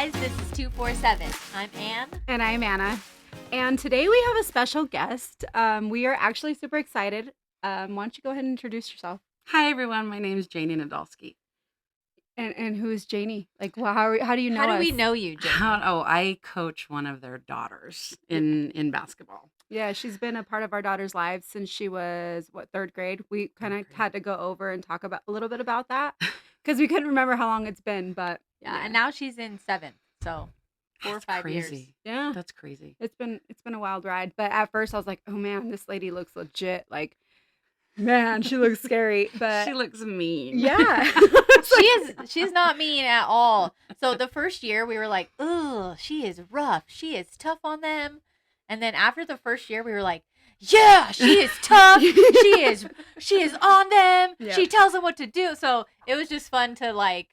guys, this is 247. I'm Ann. And I'm Anna. And today we have a special guest. We are actually super excited. Why don't you go ahead and introduce yourself? Hi, everyone. My name is Jaynee Nadolski. And who is Jaynee? Like, well, how do you know us? How do we know you, Jaynee? I coach one of their daughters in basketball. Yeah, she's been a part of our daughter's lives since she was, third grade? We kind of had to go over and talk about a little bit about that because we couldn't remember how long it's been, but yeah, and now she's in 7th, so 4 or 5 years. Yeah. That's crazy. It's been a wild ride, but at first I was like, oh man, this lady looks legit. Like, man, she looks scary, but she looks mean. Yeah. She's not mean at all. So the first year we were like, "Ugh, she is rough. She is tough on them." And then after the first year we were like, "Yeah, she is tough. she is on them. Yeah. She tells them what to do." So it was just fun to like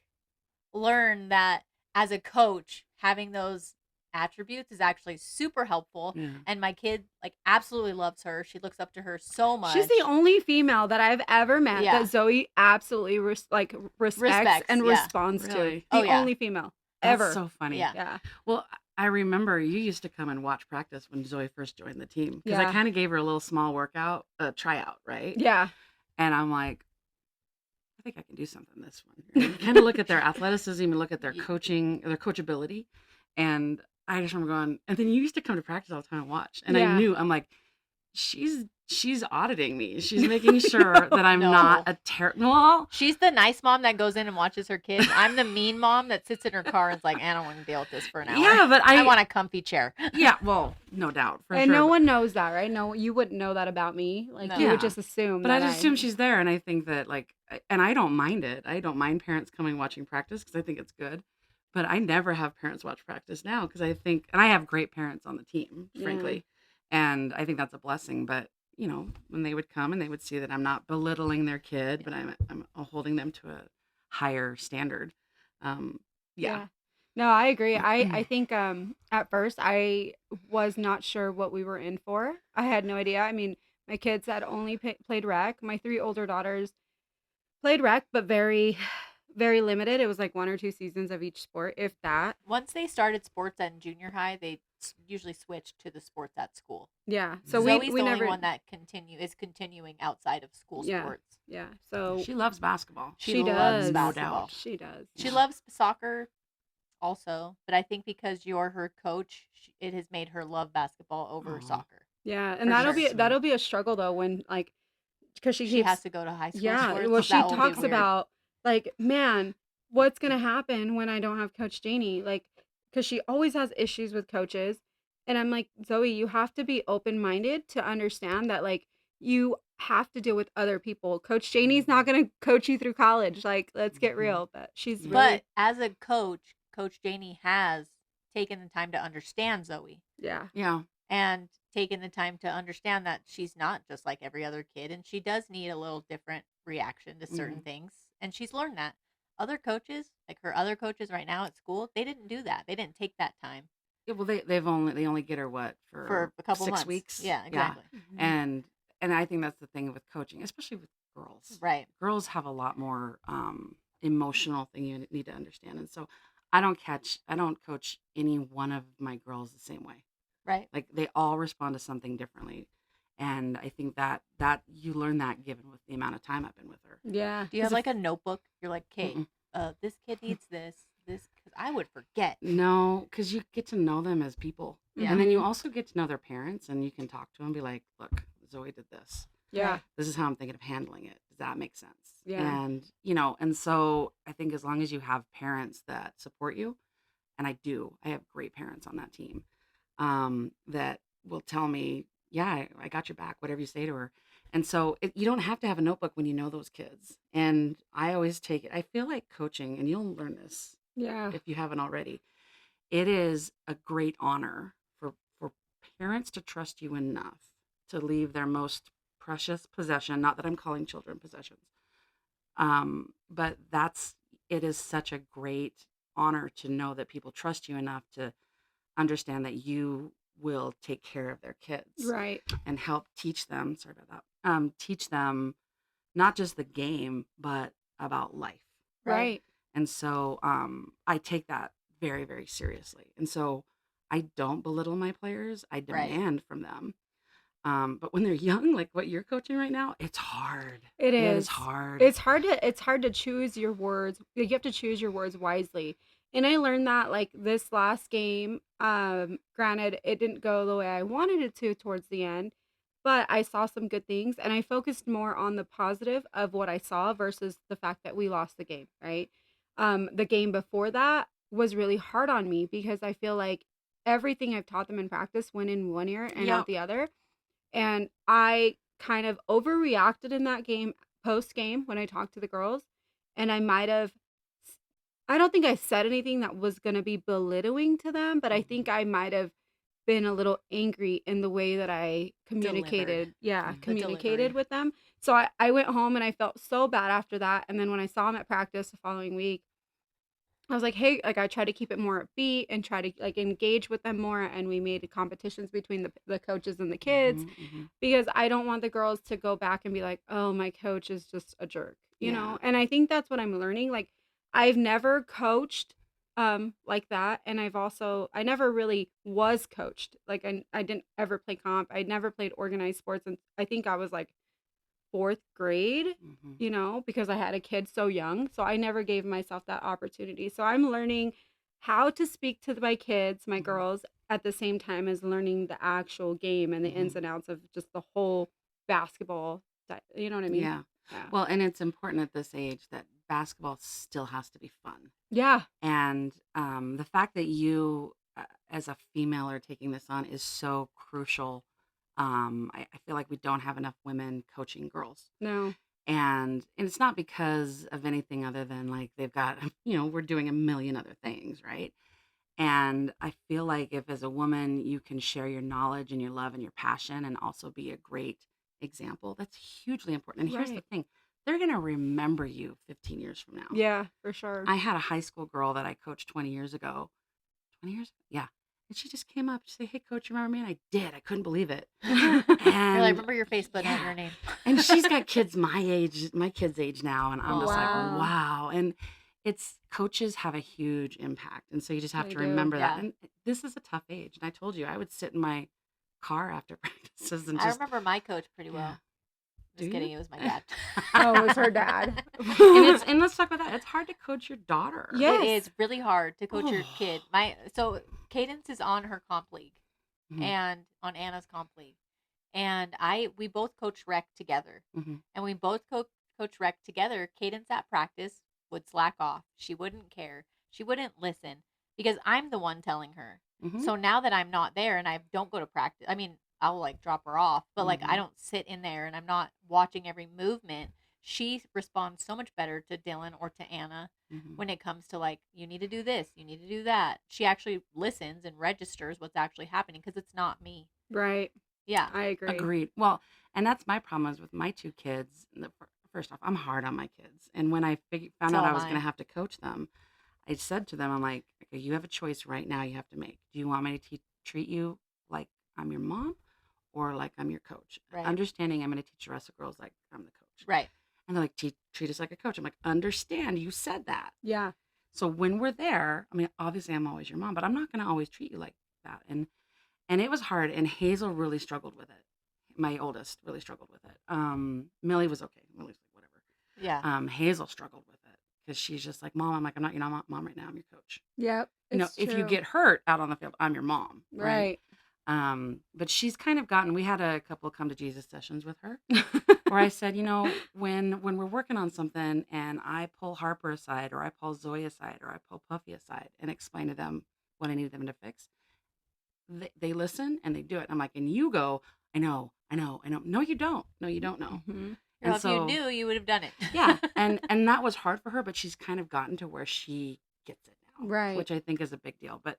learn that as a coach, having those attributes is actually super helpful. Yeah. And my kid like absolutely loves her. She looks up to her so much. She's the only female that I've ever met that Zoe absolutely respects and responds really? to. The only female ever. That's so funny. Yeah. Well, I remember you used to come and watch practice when Zoe first joined the team because I kind of gave her a little small workout, tryout, right? Yeah. And I'm like, I think I can do something this one. You kind of look at their athleticism and look at their coaching, their coachability. And I just remember going, and then you used to come to practice all the time and watch. And I knew, I'm like, she's auditing me. She's making sure that I'm not a terrible. She's the nice mom that goes in and watches her kids. I'm the mean mom that sits in her car and's like, I don't want to deal with this for an hour. Yeah, but I want a comfy chair. Yeah, well, no doubt. And no one knows that, right? No, you wouldn't know that about me. Like, you would just assume. But I just assume she's there. And I think that, like, and I don't mind it. I don't mind parents coming watching practice because I think it's good. But I never have parents watch practice now because I think, and I have great parents on the team, frankly. And I think that's a blessing. But, you know, when they would come and they would see that I'm not belittling their kid, but I'm holding them to a higher standard. No, I agree. I think at first I was not sure what we were in for. I had no idea. I mean, my kids had only played rec. My 3 older daughters played rec, but very, very limited. It was like 1 or 2 seasons of each sport, if that. Once they started sports at junior high, they usually switched to the sports at school. Yeah. So Zoe's we the never only one that is continuing outside of school sports. Yeah. So she loves basketball. She loves does. basketball. No doubt. She does. She loves soccer also, but I think because you're her coach, it has made her love basketball over soccer. Yeah, and that'll be a struggle though when like because she has to go to high school. Yeah, sports, well, so she talks about like, man, what's gonna happen when I don't have Coach Jaynee? Like, because she always has issues with coaches, and I'm like, Zoe, you have to be open minded to understand that like you have to deal with other people. Coach Jaynee's not gonna coach you through college. Like, let's get real. But she's really... But as a coach, Coach Jaynee has taken the time to understand Zoe. Yeah. And taken the time to understand that she's not just like every other kid, and she does need a little different reaction to certain things, and she's learned that. Other coaches, like her other coaches right now at school, they didn't do that. They didn't take that time. Yeah, well, they only get her for a couple 6 months. weeks. Yeah, exactly. Yeah. And I think that's the thing with coaching, especially with girls. Right. Girls have a lot more emotional thing you need to understand, and so I don't coach any one of my girls the same way. Right. Like they all respond to something differently. And I think that you learn that given with the amount of time I've been with her. Yeah. Do you have like a notebook? You're like, okay, this kid needs this, because I would forget. No, because you get to know them as people. Yeah. And then you also get to know their parents and you can talk to them and be like, look, Zoe did this. Yeah. This is how I'm thinking of handling it. Does that make sense? Yeah. And, you know, and so I think as long as you have parents that support you, and I have great parents on that team, that will tell me, yeah, I got your back, whatever you say to her. And so you don't have to have a notebook when you know those kids. And I always take it. I feel like coaching, and you'll learn this if you haven't already. It is a great honor for parents to trust you enough to leave their most precious possession, not that I'm calling children possessions, but it is such a great honor to know that people trust you enough to understand that you will take care of their kids, right, and help teach them. Sorry about that. Teach them not just the game, but about life. Right. And so I take that very, very seriously. And so I don't belittle my players. I Right. demand from them. But when they're young, like what you're coaching right now, it's hard. It It is. is hard. It's hard to choose your words. You have to choose your words wisely. And I learned that like this last game, granted it didn't go the way I wanted it to towards the end, but I saw some good things and I focused more on the positive of what I saw versus the fact that we lost the game, right? The game before that was really hard on me because I feel like everything I've taught them in practice went in one ear and Yep. out the other. And I kind of overreacted in that game post game when I talked to the girls. And I might have, I don't think I said anything that was going to be belittling to them, but I think I might have been a little angry in the way that I communicated. Yeah, The communicated delivery. with them. So I went home and I felt so bad after that. And then when I saw them at practice the following week, I was like, hey, like I try to keep it more upbeat and try to like engage with them more. And we made competitions between the coaches and the kids because I don't want the girls to go back and be like, oh, my coach is just a jerk, you Yeah. know? And I think that's what I'm learning. Like I've never coached like that. And I never really was coached. Like I didn't ever play comp. I never played organized sports. And I think I was like fourth grade, you know, because I had a kid so young. So I never gave myself that opportunity. So I'm learning how to speak to my kids, my girls, at the same time as learning the actual game and the ins and outs of just the whole basketball. You know what I mean? Yeah. Yeah. Well, and it's important at this age that basketball still has to be fun. Yeah. And the fact that you, as a female, are taking this on is so crucial. I feel like we don't have enough women coaching girls. No. And it's not because of anything other than like they've got, we're doing a million other things, right? And I feel like if as a woman you can share your knowledge and your love and your passion and also be a great example, that's hugely important. And here's the Right. thing, they're going to remember you 15 years from now. Yeah, for sure. I had a high school girl that I coached 20 years ago. 20 years? Yeah. And she just came up to say, hey, coach, you remember me? And I did. I couldn't believe it. You're like, And remember your face, but not yeah. your name. And she's got kids my age, my kid's age now. And I'm just like, Wow. wow. And coaches have a huge impact. And so you just have They to do. remember that. Yeah. And this is a tough age. And I told you, I would sit in my car after practices and I just, remember my coach pretty well. yeah. Do Just you? kidding, it was my dad. Oh, it was her dad. and let's talk about that. It's hard to coach your daughter. Yeah. It Yes. is really hard to coach your Oh. kid. So Cadence is on her comp league Mhm. and on Anna's comp league. And we both coach rec together. Mhm. And we both coach rec together. Cadence at practice would slack off. She wouldn't care. She wouldn't listen because I'm the one telling her. Mhm. So now that I'm not there and I don't go to practice, I mean, I'll like drop her off, but like I Mhm. don't sit in there and I'm not watching every movement. She responds so much better to Dylan or to Anna Mhm. when it comes to like, you need to do this, you need to do that. She actually listens and registers what's actually happening because it's not me. Right. Yeah. I agree. Agreed. Well, and that's my problem is with my two kids. First off, I'm hard on my kids. And when I found So out I am was going to I. have to coach them, I said to them, I'm like, okay, you have a choice right now you have to make. Do you want me to treat you like I'm your mom or like I'm your coach? Right. Understanding I'm going to teach the rest of girls like I'm the coach. Right. And they're like, treat us like a coach. I'm like, understand, you said that. Yeah. So when we're there, I mean, obviously I'm always your mom, but I'm not going to always treat you like that. And it was hard. And Hazel really struggled with it. My oldest really struggled with it. Millie was okay. Millie's like, whatever. Yeah. Hazel struggled with it because she's just like, Mom, I'm like, I'm not your mom right now. I'm your coach. Yep. If you get hurt out on the field, I'm your mom. right. But she's kind of we had a couple come to Jesus sessions with her where I said, when we're working on something and I pull Harper aside or I pull Zoe aside or I pull Puffy aside and explain to them what I need them to fix, they listen and they do it. I'm like, and you go, I know. No, you don't. No, you don't know. Mhm. Well, And if so, you knew, you would have done it. yeah, and that was hard for her, but she's kind of gotten to where she gets it now, Right. which I think is a big deal. But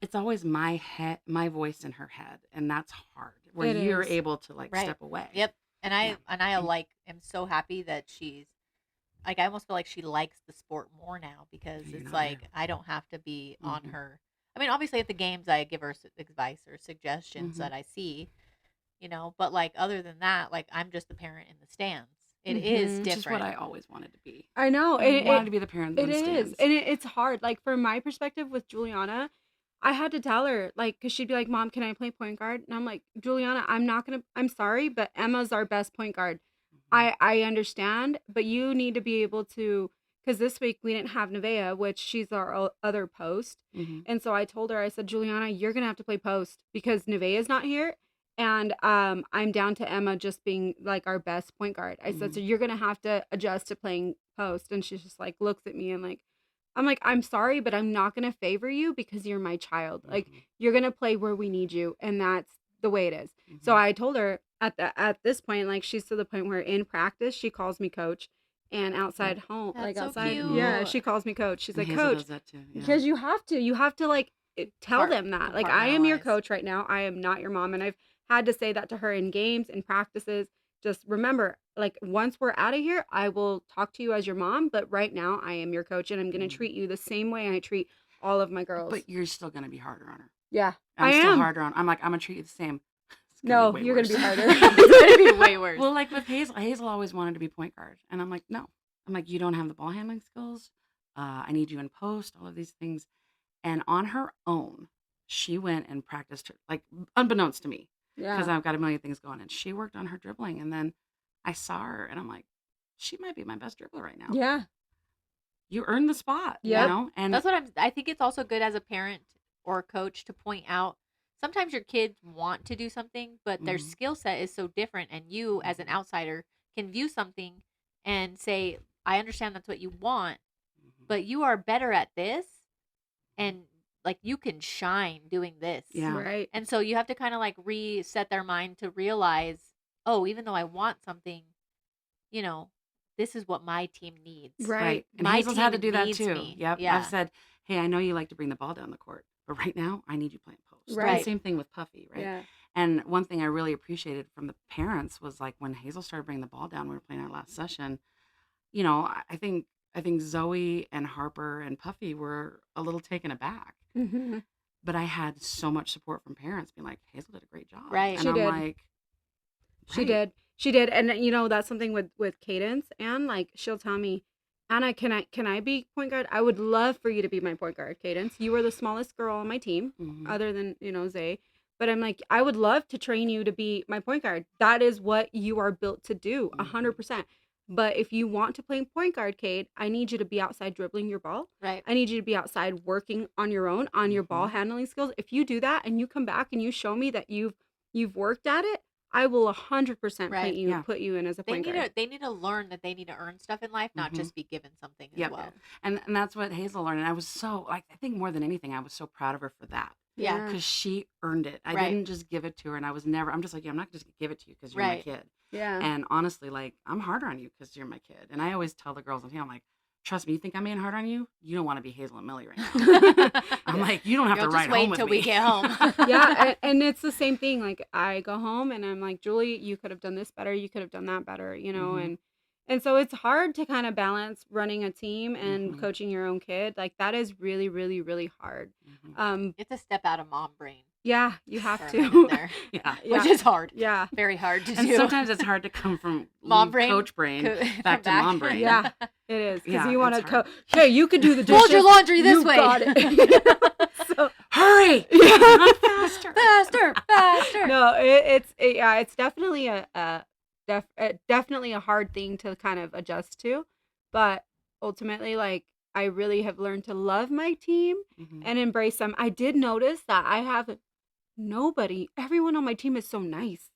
it's always my voice in her head, and that's hard. Where It you're is. able to like Right. step away. Yep. And I Yeah. like am so happy that she's like, I almost feel like she likes the sport more now because You're it's not like there. I don't have to be on Mhm. her. I mean, obviously at the games I give her advice or suggestions Mhm. that I see, but like other than that, like I'm just the parent in the stands, It is Mhm. which is what different. I always wanted to be. I know. I wanted to be the parent that It is. understands. And it's hard. Like, from my perspective with Juliana, I had to tell her, like, because she'd be like, Mom, can I play point guard? And I'm like, Juliana, I'm sorry, but Emma's our best point guard. Mhm. I understand, but you need to be able to, because this week we didn't have Nevaeh, which she's our other post. Mhm. And so I told her, I said, Juliana, you're going to have to play post because Nevaeh is not here. And I'm down to Emma just being like our best point guard. I said, so you're going to have to adjust to playing post. And she's just like, looks at me and like, I'm like, I'm sorry, but I'm not going to favor you because you're my child. Like, Mhm. you're going to play where we need you. And that's the way it is. So Mhm. I told her at this point, like, she's to the point where in practice, she calls me coach. And outside home, That's like so outside, cute. yeah, she calls me coach. She's And like, Hazel coach, does that too. Yeah. because you have to like tell them that, like, I am your Compartmentalize. coach right now. I am not your mom. And I've had to say that to her in games and practices. Just remember, like, once we're out of here, I will talk to you as your mom, but right now I am your coach and I'm going to Mhm. treat you the same way I treat all of my girls. But you're still gonna be harder on her. Yeah, I'm I still am. harder on. I'm like, I'm gonna treat you the same. It's gonna No, be way you're going to be worse. harder. It's gonna be way worse. Well, like with Hazel, Hazel always wanted to be point guard, and I'm like, no. I'm like, you don't have the ball handling skills. I need you in post. All of these things, and on her own, she went and practiced her, like, unbeknownst to me, because Yeah. I've got a million things going, and she worked on her dribbling, and then I saw her, and I'm like, she might be my best dribbler right now. Yeah. You earned the spot, Yep. you know, and That's what I think it's also good as a parent or a coach to point out. Sometimes your kids want to do something, but their Mhm. skill set is so different, and you, as an outsider, can view something and say, "I understand that's what you want, Mhm. but you are better at this, and like you can shine doing this." Yeah. Right. And so you have to kind of like reset their mind to realize, oh, even though I want something, you know, this is what my team needs. Right. Right. And My Hazel's had to team do that needs too. me. Yep. Yeah. I've said, hey, I know you like to bring the ball down the court, but right now I need you playing post. And Right. same thing with Puffy, right? Yeah. And one thing I really appreciated from the parents was, like, when Hazel started bringing the ball down, we were playing our last session. You know, I think Zoe and Harper and Puffy were a little taken aback, Mm-hmm. but I had so much support from parents being like, Hazel did a great job. Right. And She I'm did. like, She right. did. She did. And you know, that's something with Cadence, and like, she'll tell me, Anna, can I be point guard? I would love for you to be my point guard, Cadence. You are the smallest girl on my team, Mhm. other than, you know, Zay. But I'm like, I would love to train you to be my point guard. That is what you are built to do, Mhm. 100%. But if you want to play point guard, Cade, I need you to be outside dribbling your ball. Right. I need you to be outside working on your own, on your ball Mhm. handling skills. If you do that and you come back and you show me that you've worked at it, I will 100% Right. Yeah. put you in as a They point need guard. they need to learn that they need to earn stuff in life, not Mhm. just be given something as Yep. well. And that's what Hazel learned. And I was so, like, I think more than anything, I was so proud of her for that, Yeah. because she earned it. I Right. didn't just give it to her, and I was never, I'm just like, yeah, I'm not just gonna give it to you because you're Right. my kid. Yeah. And honestly, like, I'm harder on you because you're my kid. And I always tell the girls on here, I'm like, trust me, you think I'm being hard on you? You don't want to be Hazel and Millie right now. I'm like, you don't have You'll to just ride wait home with till me. we get home. Yeah, and it's the same thing. Like, I go home and I'm like, Julie, you could have done this better. You could have done that better, you know. Mhm. And so it's hard to kind of balance running a team and Mhm. coaching your own kid. Like, that is really, really, really hard. Mhm. It's a step out of mom brain Yeah, you have for a to. minute there, Yeah. Yeah. which is hard. Yeah. Very hard to And do. sometimes it's hard to come from Mom leave brain, coach brain come back to mom brain. Yeah, it is. Because Yeah, you want to it's go, hard. hey, you could do the dishes. Fold your laundry this You way. got it. So, Hurry! yeah. Run faster! faster, faster. No, yeah, it's definitely definitely a hard thing to kind of adjust to, but ultimately, like, I really have learned to love my team Mhm. and embrace them. I did notice that I have nobody. Everyone on my team is so nice.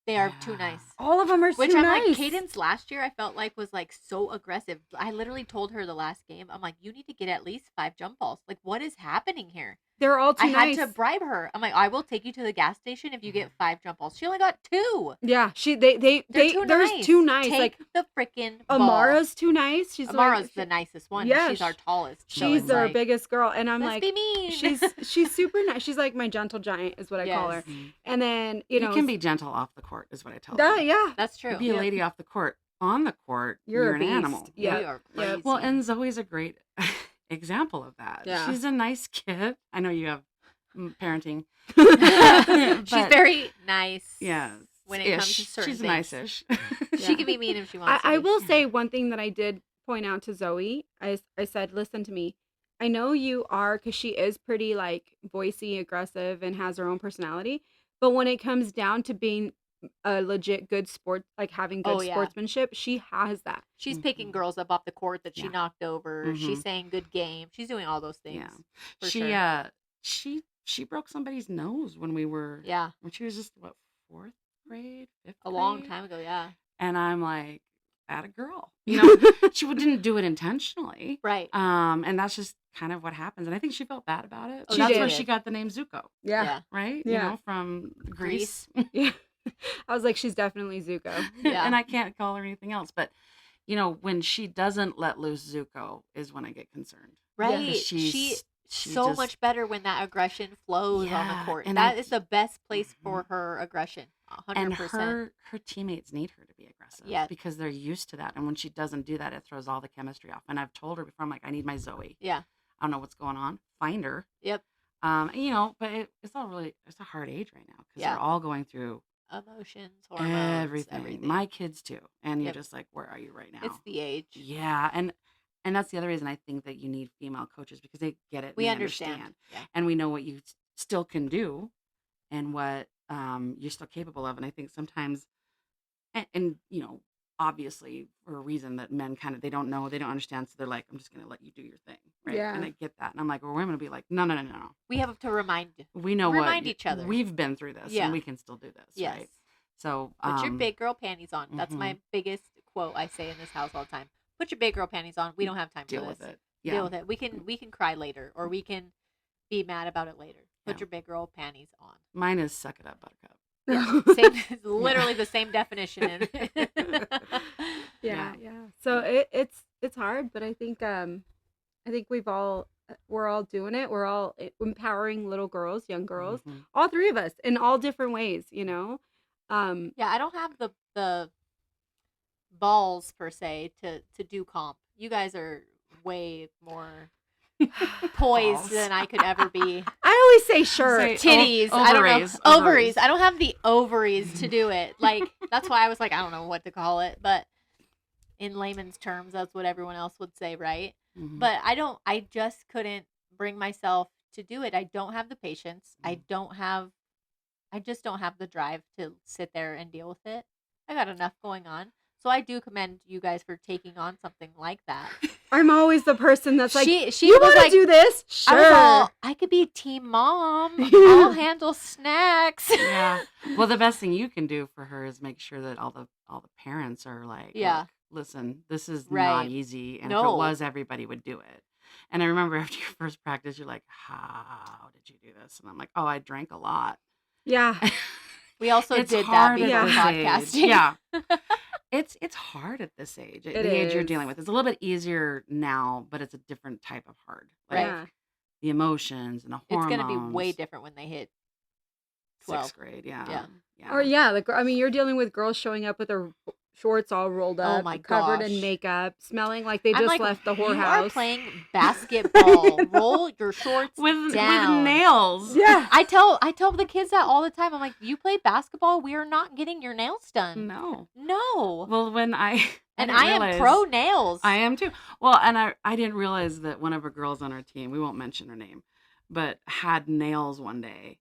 They are too Yeah. nice. All of them are Which too I'm nice. like, Cadence last year I felt like was like so aggressive. I literally told her the last game, I'm like, you need to get at least 5 jump balls. Like, what is happening here? They're all too I had nice. to bribe her. I'm like, I will take you to the gas station if you get 5 jump balls. She only got 2. Yeah, They're too there's nice. too nice. Take Like, the freaking ball. Amara's too nice. She's Amara's like, the nicest one. Yeah, She's our tallest. So she's it's our like, biggest girl, and I'm let's like, be mean. she's super nice. She's like my gentle giant, is what I call her. Yes. Mhm. And then You know, can be gentle off the court, is what I tell duh, them. yeah, That's true. Be a Yep. lady off the court. On the court, You're a an beast. animal. Yeah. We are Yep. crazy. Well, and Zoe's a great example of that. Yeah. She's a nice kid. I know you have parenting. she's But- very nice. Yeah. When it comes to Ish. certain She's things. nice-ish. She can be mean if she wants to I be. will say one thing that I did point out to Zoe. I said, listen to me. I know you are, because she is pretty like voicey, aggressive, and has her own personality. But when it comes down to being a legit good sport, like having good Oh, yeah. sportsmanship, she has that. She's picking girls up off the court that she Yeah. knocked over. Mhm. She's saying good game. She's doing all those things. Yeah. For She sure. she broke somebody's nose when Yeah. she was just what, 4th grade, 5th A long grade? time ago, yeah. And I'm like, at a girl. You know, she didn't do it intentionally. Right. And that's just kind of what happens. And I think she felt bad about it. Oh, That's she where did. she got the name Zuko, Yeah. right? Yeah. You know, from Greece. Yeah. I was like, she's definitely Zuko. Yeah. And I can't call her anything else. But, you know, when she doesn't let loose Zuko is when I get concerned. Right. She's- She she so just- much better when that aggression flows on the Yeah, court. and That is the best place Mhm. for her aggression. 100%. And her teammates need her to be aggressive. Yes. Because they're used to that. And when she doesn't do that, it throws all the chemistry off. And I've told her before, I'm like, I need my Zoe. Yeah. I don't know what's going on. Find her. Yep. You know, but it's a hard age right now because Yeah. they're all going through Emotions, hormones, everything. My kids too. And you're Yep. just like, where are you right now? It's the age. Yeah. And that's the other reason I think that you need female coaches, because they get it. And We they understand. Yeah. And we know what you still can do and what you're still capable of. And I think sometimes, and you know, obviously for a reason that men kind of, they don't know, they don't understand. So they're like, I'm just going to let you do your thing. Right. Yeah. And I get that. And I'm like, well, women will be like, no. We have to remind We know Remind what each other. we've been through this, Yeah. and we can still do this. Yes. Right. So Put your big girl panties on. That's my biggest quote I say in this house all the time. Put your big girl panties on. We don't have time deal for with this. it. Yeah. Deal with it. We can cry later, or we can be mad about it later. Put Yeah. your big girl panties on. Mine is suck it up, buttercup. Yeah, same, it's literally the same definition. Yeah. So it's hard, but I think we're all doing it. We're all empowering little girls, young girls, Mhm. all three of us in all different ways, you know. Yeah, I don't have the balls per se to do comp. You guys are way more poised Balls. than I could ever be. I always say sure. Say- Titties. O- I don't know. ovaries, Ovaries. ovaries. I don't have the ovaries to do it. Like, that's why I was like, I don't know what to call it, but in layman's terms, that's what everyone else would say, right? Mhm. But I just couldn't bring myself to do it. I don't have the patience. I just don't have the drive to sit there and deal with it. I got enough going on. So I do commend you guys for taking on something like that. I'm always the person that's like, she you was want to like, do this? Sure. I was all, I could be team mom. I'll handle snacks. Yeah. Well, the best thing you can do for her is make sure that all the parents are like, Yeah. "Look, listen, this is Right. not easy, and if No. it was, everybody would do it." And I remember after your first practice, you're like, "How did you do this?" And I'm like, "Oh, I drank a lot." Yeah. We also It's did that hard at before this podcasting. age. Yeah. It's hard at this age. At It the age you're is. dealing with. It's a little bit easier now, but it's a different type of hard. Like Yeah. the emotions and the It's hormones. going to be way different when they hit 12. 6th grade, yeah. Yeah. Or yeah, you're dealing with girls showing up with their shorts all rolled Oh up, my covered gosh. in makeup, smelling like they I'm just like, left the you are whorehouse. playing basketball. Roll your shorts With down. nails. Yeah. I tell the kids that all the time. I'm like, you play basketball, we are not getting your nails done. No. No. Well, when And didn't I am realize- pro nails. I am too. Well, and I didn't realize that one of our girls on our team, we won't mention her name, but had nails one day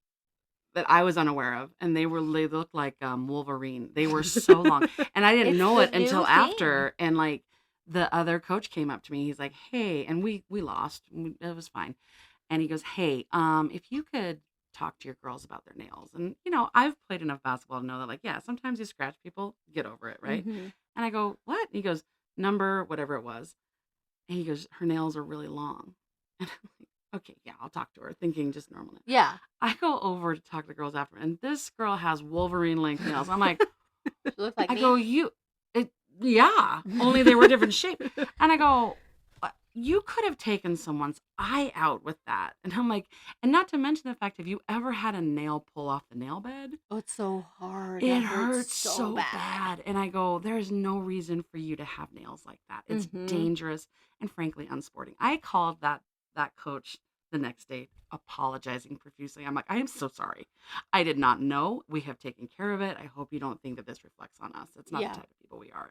that I was unaware of, and they looked like Wolverine. They were so long, and I didn't It's know the it until new after. And like the other coach came up to me, he's like, "Hey," and we lost. It was fine. And he goes, "Hey, if you could talk to your girls about their nails." And you know, I've played enough basketball to know that, like, yeah, sometimes you scratch people, get over it, right? Mhm. And I go, "What?" And he goes, "Number whatever it was." And he goes, "Her nails are really long." And I'm like, "Okay, yeah, I'll talk to her," thinking just normal. Yeah. I go over to talk to the girls after, and this girl has Wolverine length nails. I'm like, She looks like I me. go, yeah, only they were different shape. And I go, you could have taken someone's eye out with that. And I'm like, and not to mention the fact, have you ever had a nail pull off the nail bed? Oh, it's so hard. It That hurts so bad. And I go, there's no reason for you to have nails like that. It's Mhm. dangerous and frankly unsporting. I called that coach the next day apologizing profusely. I'm like, I am so sorry. I did not know. We have taken care of it. I hope you don't think that this reflects on us. It's not Yeah. the type of people we are.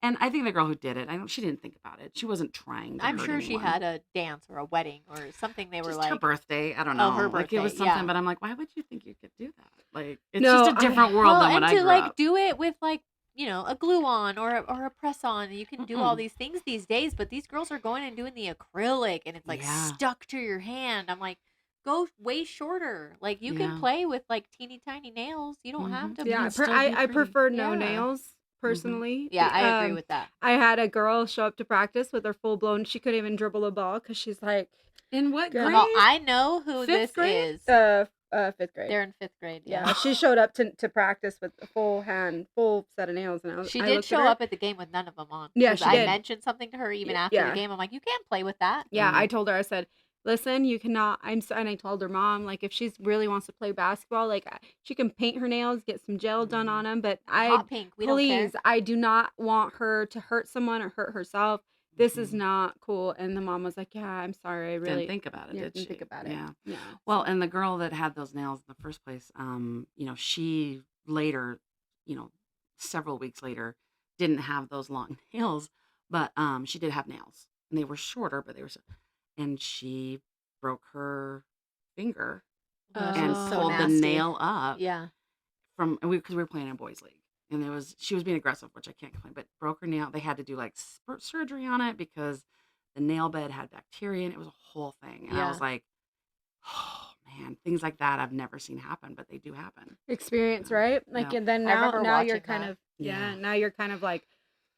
And I think the girl who did it, she didn't think about it. She wasn't trying to I'm hurt sure she anyone. had a dance or a wedding or something. They were Just like, her birthday. I don't Oh, know. her Like it was birthday, something, yeah. but I'm like, why would you think you could do that? Like it's No, just a different world well, than when and I to grew like up. do it with like a glue on or a press on. You can do all Mm-mm. these things these days, but these girls are going and doing the acrylic, and it's like Yeah. stuck to your hand. I'm like, go way shorter. Like you can Yeah. play with like teeny tiny nails. You don't have Mhm. to. You Yeah, can still be I pretty. prefer no Yeah. nails personally. Yeah, Be- I agree with that. I had a girl show up to practice with her full blown. She couldn't even dribble a ball because she's like, In what Yeah. grade? Well, I know who Fifth this grade? is. 5th grade. They're in 5th grade. Yeah, Yeah. she showed up to practice with a full set of nails, and She I did looked at show her. up at the game with none of them on. Yeah, 'Cause she I did. mentioned something to her even after Yeah. the game. I'm like, you can't play with that. Yeah, I Mhm. told her, I said, listen, you cannot. And I told her mom, like, if she really wants to play basketball, like, she can paint her nails, get some gel done on them, but Hot pink. We don't care. please, I do not want her to hurt someone or hurt herself. This is Mhm. not cool. And the mom was like, yeah, I'm sorry, I really Didn't think about it, yeah, did didn't she? think about it. Yeah. No. Well, and the girl that had those nails in the first place, she later, several weeks later, didn't have those long nails, but she did have nails, and they were shorter, but and she broke her finger Oh, she and was so pulled the nasty. nail up Yeah. because we were playing in boys league, and she was being aggressive, which I can't complain, but broke her nail. They had to do like surgery on it because the nail bed had bacteria, and it was a whole thing. And I was Yeah. like, oh man, things like that I've never seen happen, but they do happen. Experience, Yeah. right? Like, Yeah. and then I now remember you're watching kind that. of Yeah. now you're kind of like,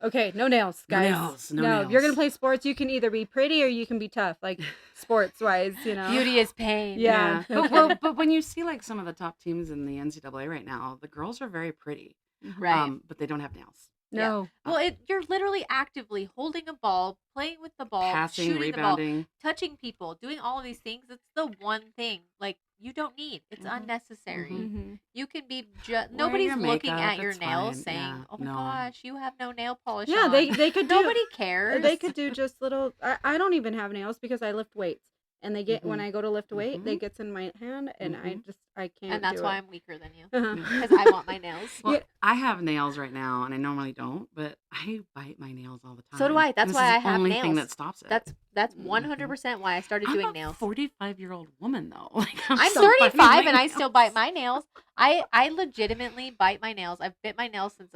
okay, no nails, No guys. nails, no If you're gonna nails. play sports, you can either be pretty or you can be tough, like sports wise, Beauty is pain. Yeah. But when you see like some of the top teams in the NCAA right now, the girls are very pretty. Right. But they don't have nails. No. Well, you're literally actively holding a ball, playing with the ball, Passing, shooting the ball, rebounding. touching people, doing all of these things. It's the one thing like you don't need. It's Mhm. unnecessary. Mhm. Mm-hmm. You can be just Wear nobody's your looking makeup, at your it's nails fine. saying, Yeah, "Oh my no. gosh, you have no nail polish Yeah, on." they could do. Nobody cares. They could do just little. I don't even have nails because I lift weights, and they get when Mhm. I go to lift weight, they Mhm. gets in my hand, and Mhm. I can't. And that's do why it. I'm weaker than you Uh-huh. because I want my nails. Well, Yeah. I have nails right now, and I normally don't, but I bite my nails all the time. So do I. That's And this why is I the have only nails. thing that stops it. That's 100% why I started I'm doing a nails. 45-year-old woman though. Like, I'm still biting 35 my and I still nails. bite my nails. I legitimately bite my nails. I've bit my nails since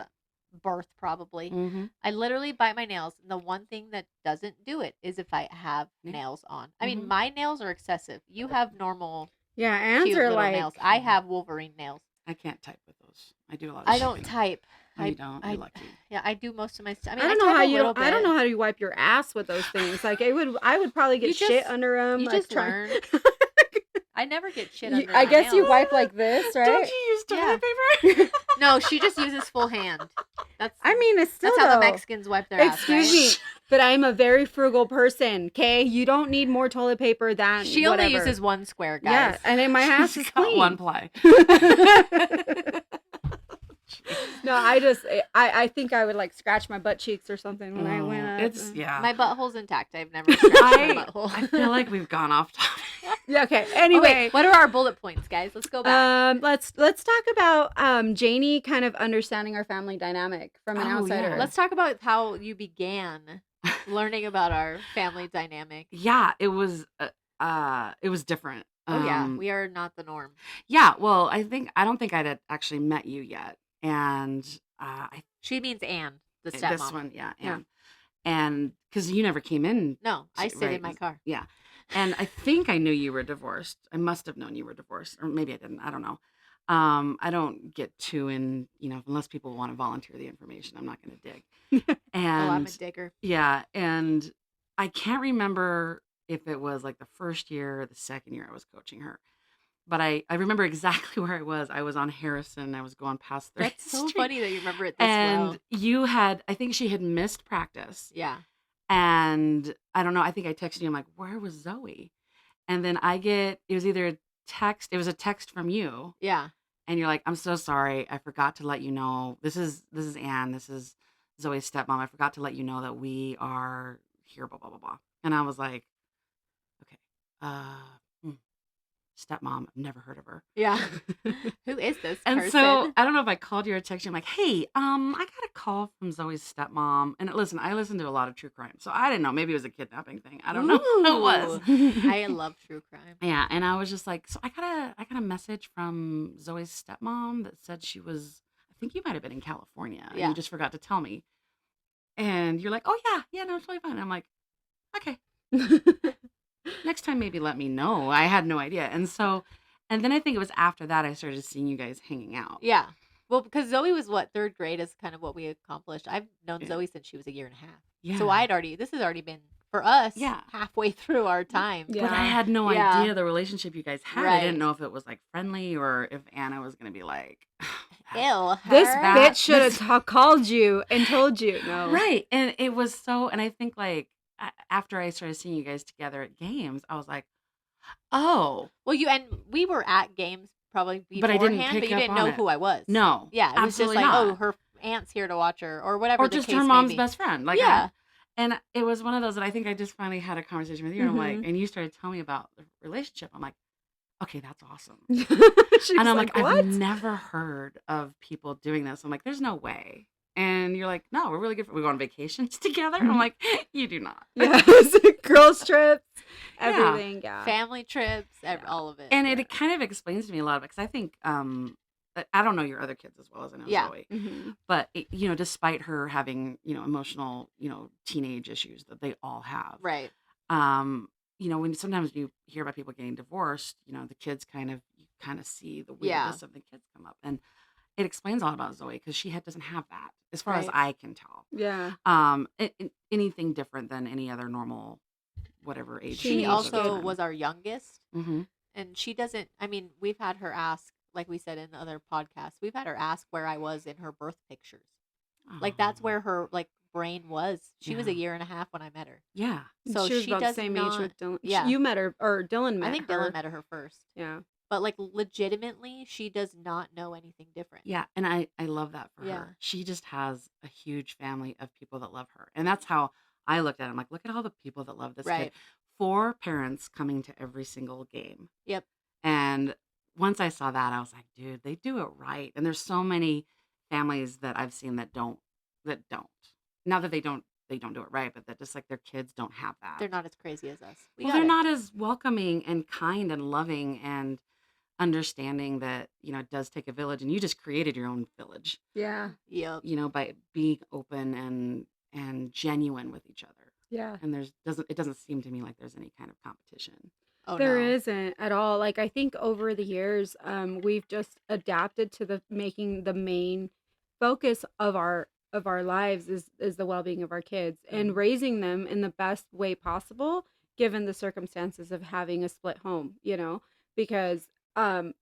birth probably. Mhm. I literally bite my nails. And the one thing that doesn't do it is if I have Yeah. nails on. I mean, Mhm. my nails are excessive. You have normal Yeah, Anne's cute are little like. nails. I have Wolverine nails. I can't type with those. I do a lot of I don't typing. type. No, you don't. You're lucky. Yeah, I do most of my stuff. I I mean, don't know type how a you little don't. I don't bit. know how you wipe your ass with those things. Like I would probably get You shit just- under them. you like just learn. I never get shit under I my guess you nails. wipe like this, right? Don't you use toilet Yeah. paper? No, she just uses full hand. That's I mean, it's still that's how the though. Mexicans wipe their ass, Excuse right? me, but I'm a very frugal person. Okay, you don't need more toilet paper than She whatever. only uses one square, guys. Yeah, and then my ass She's is got clean. one ply. No, I think I would like scratch my butt cheeks or something when I went up. It's yeah. My butthoug's intact. I've never scratched my butthole. I feel like we've gone off topic. Yeah. Okay. Oh, Anyway, wait, what are our bullet points, guys? Let's go back. let's talk about Jaynee kind of understanding our family dynamic from an Oh, outsider. yeah. Let's talk about how you began learning about our family dynamic. Yeah, it was different. Oh yeah, we are not the norm. Yeah, well, I don't think I'd had actually met you yet, and She means Anne, the this stepmom. one, yeah, Yeah. and because you never came in, No, I sit right, in my car. yeah, and I think I knew you were divorced. I must have known you were divorced, or maybe I didn't. I don't know. I don't get too in, unless people want to volunteer the information, I'm not going to dig. And Oh, I'm a digger. yeah, and I can't remember if it was like the first year or the second year I was coaching her. But I remember exactly where I was. I was on Harrison. I was going past 30th That's so Street. funny that you remember it this And well. you I think she had missed practice. Yeah. And I don't know, I think I texted you. I'm like, where was Zoe? And then it was either a text from you. Yeah. And you're like, I'm so sorry. I forgot to let you know. This is Anne. This is Zoe's stepmom. I forgot to let you know that we are here, blah, blah, blah, blah. And I was like, okay. hmm, stepmom. I've never heard of her. Yeah. Who is this And person? so I don't know if I called you or texted you. I'm like, hey, I got a call from Zoe's stepmom. And listen, I listen to a lot of true crime, so I didn't know. Maybe it was a kidnapping thing. I don't know what it was. I love true crime. Yeah, and I was just like, so I got a message from Zoe's stepmom that said she was. I think you might have been in California, and Yeah. you just forgot to tell me. And you're like, oh yeah, no, it's totally fine. I'm like, okay. Next time, maybe let me know. I had no idea. And then I think it was after that I started seeing you guys hanging out. Yeah. Well, because Zoe was what, third grade is kind of what we accomplished. I've known Yeah. Zoe since she was a year and a half. Yeah. So this has already been for us Yeah. halfway through our time. Yeah. But I had no Yeah. idea the relationship you guys had. I Right. didn't know if it was like friendly or if Anna was going to be like, Ew. This her. bitch should have called you and told you. No. right. And it was so, and I think like after I started seeing you guys together at games, I was like, oh, Well, we were at games probably But I didn't beforehand, pick but you up didn't on know it. who I was. no. Yeah, it was just absolutely like, not. oh, her aunt's here to watch her, or whatever. Or the just case her may mom's be. best friend. Like, Yeah. and it was one of those that I think I just finally had a conversation with you. And I'm like, Mhm. and you started telling me about the relationship. I'm like, okay, that's awesome. She And was I'm like, what? I've never heard of people doing this. I'm like, there's no way. And you're like, no, we're really good. We go on vacations together. I'm like, you do not. Yes, girls trips, Yeah. everything. Yeah. Family trips, Yeah. all of it. And Yeah. it kind of explains to me a lot of it because I think I don't know your other kids as well as I know Yeah. Zoe, Mhm. but despite her having emotional teenage issues that they all have, Right. when sometimes you hear about people getting divorced, the kids you kind of see the Yeah. weirdness of the kids come up, and it explains a lot about Zoe because she doesn't have that as far as Right. I can tell. Yeah. Anything different than any other normal whatever age. She Teenage also kid. was our youngest, Mm-hmm. and she doesn't. I mean, we've had her ask, like we said in the other podcast, we've had her ask where I was in her birth pictures. Like that's where her brain was. She was a Yeah. year and a half when I met her. Yeah. So she was about the does same not. age with Dylan. Yeah. You met her, or Dylan met I think her. Dylan met her first, Yeah. but legitimately, she does not know anything different. Yeah, and I love that for Yeah. her. She just has a huge family of people that love her. And that's how I looked at it. I'm like, look at all the people that love this kid. Right. 4 parents coming to every single game. Yep. And once I saw that, I was like, dude, they do it right. And there's so many families that I've seen that don't. Not that they don't do it right, but that just like their kids don't have that. They're not as crazy as us. We Well, got they're it. not as welcoming and kind and loving and understanding that, it does take a village, and you just created your own village, Yeah. Yep. by being open and genuine with each other. Yeah. And it doesn't seem to me like there's any kind of competition. Oh There no. isn't at all. Like I think over the years, we've just adapted to the making the main focus of our lives is the well being of our kids and Mhm. raising them in the best way possible, given the circumstances of having a split home. Because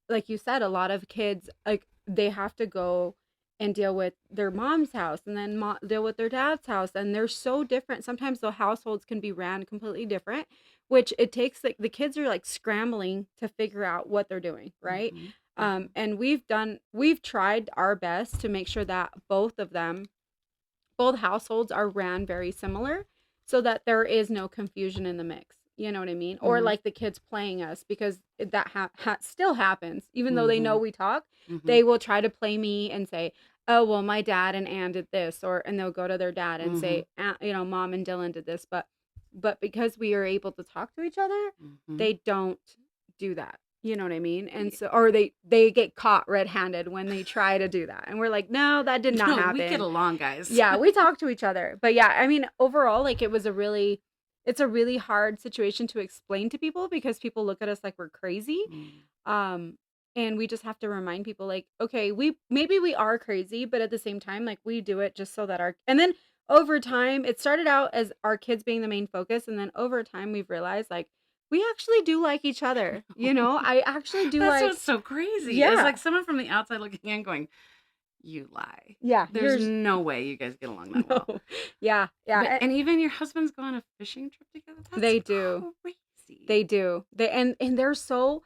like you said, a lot of kids like they have to go and deal with their mom's house and then deal with their dad's house, and they're so different. Sometimes the households can be ran completely different, which it takes like the kids are like scrambling to figure out what they're doing, right? Mhm. And we've tried our best to make sure that both households are ran very similar so that there is no confusion in the mix. You know what I mean? Or Mhm. like the kids playing us, because that still happens. Even though they know Mhm. we talk, Mhm. they will try to play me and say, oh, well, my dad and Ann did this, and they'll go to their dad and say, Mom and Dylan did this. But because we are able to talk to each other, Mhm. they don't do that. You know what I mean? And Yeah. so, or they get caught red-handed when they try to do that. And we're like, no, that did not No, happen. we get along, guys. Yeah, we talk to each other. But yeah, I mean, overall, like it's a really hard situation to explain to people because people look at us like we're crazy. Mm. And we just have to remind people like, okay, maybe we are crazy, but at the same time, like we do it just so that and then over time, it started out as our kids being the main focus. And then over time, we've realized like, we actually do like each other. I actually do That's like, what's so crazy. Yeah. It's like someone from the outside looking in going, you lie. yeah, There's yours- no way you guys get along that well. no. Yeah. Yeah. But, and even your husbands go on a fishing trip together? That's They do. crazy. They do. And they're so,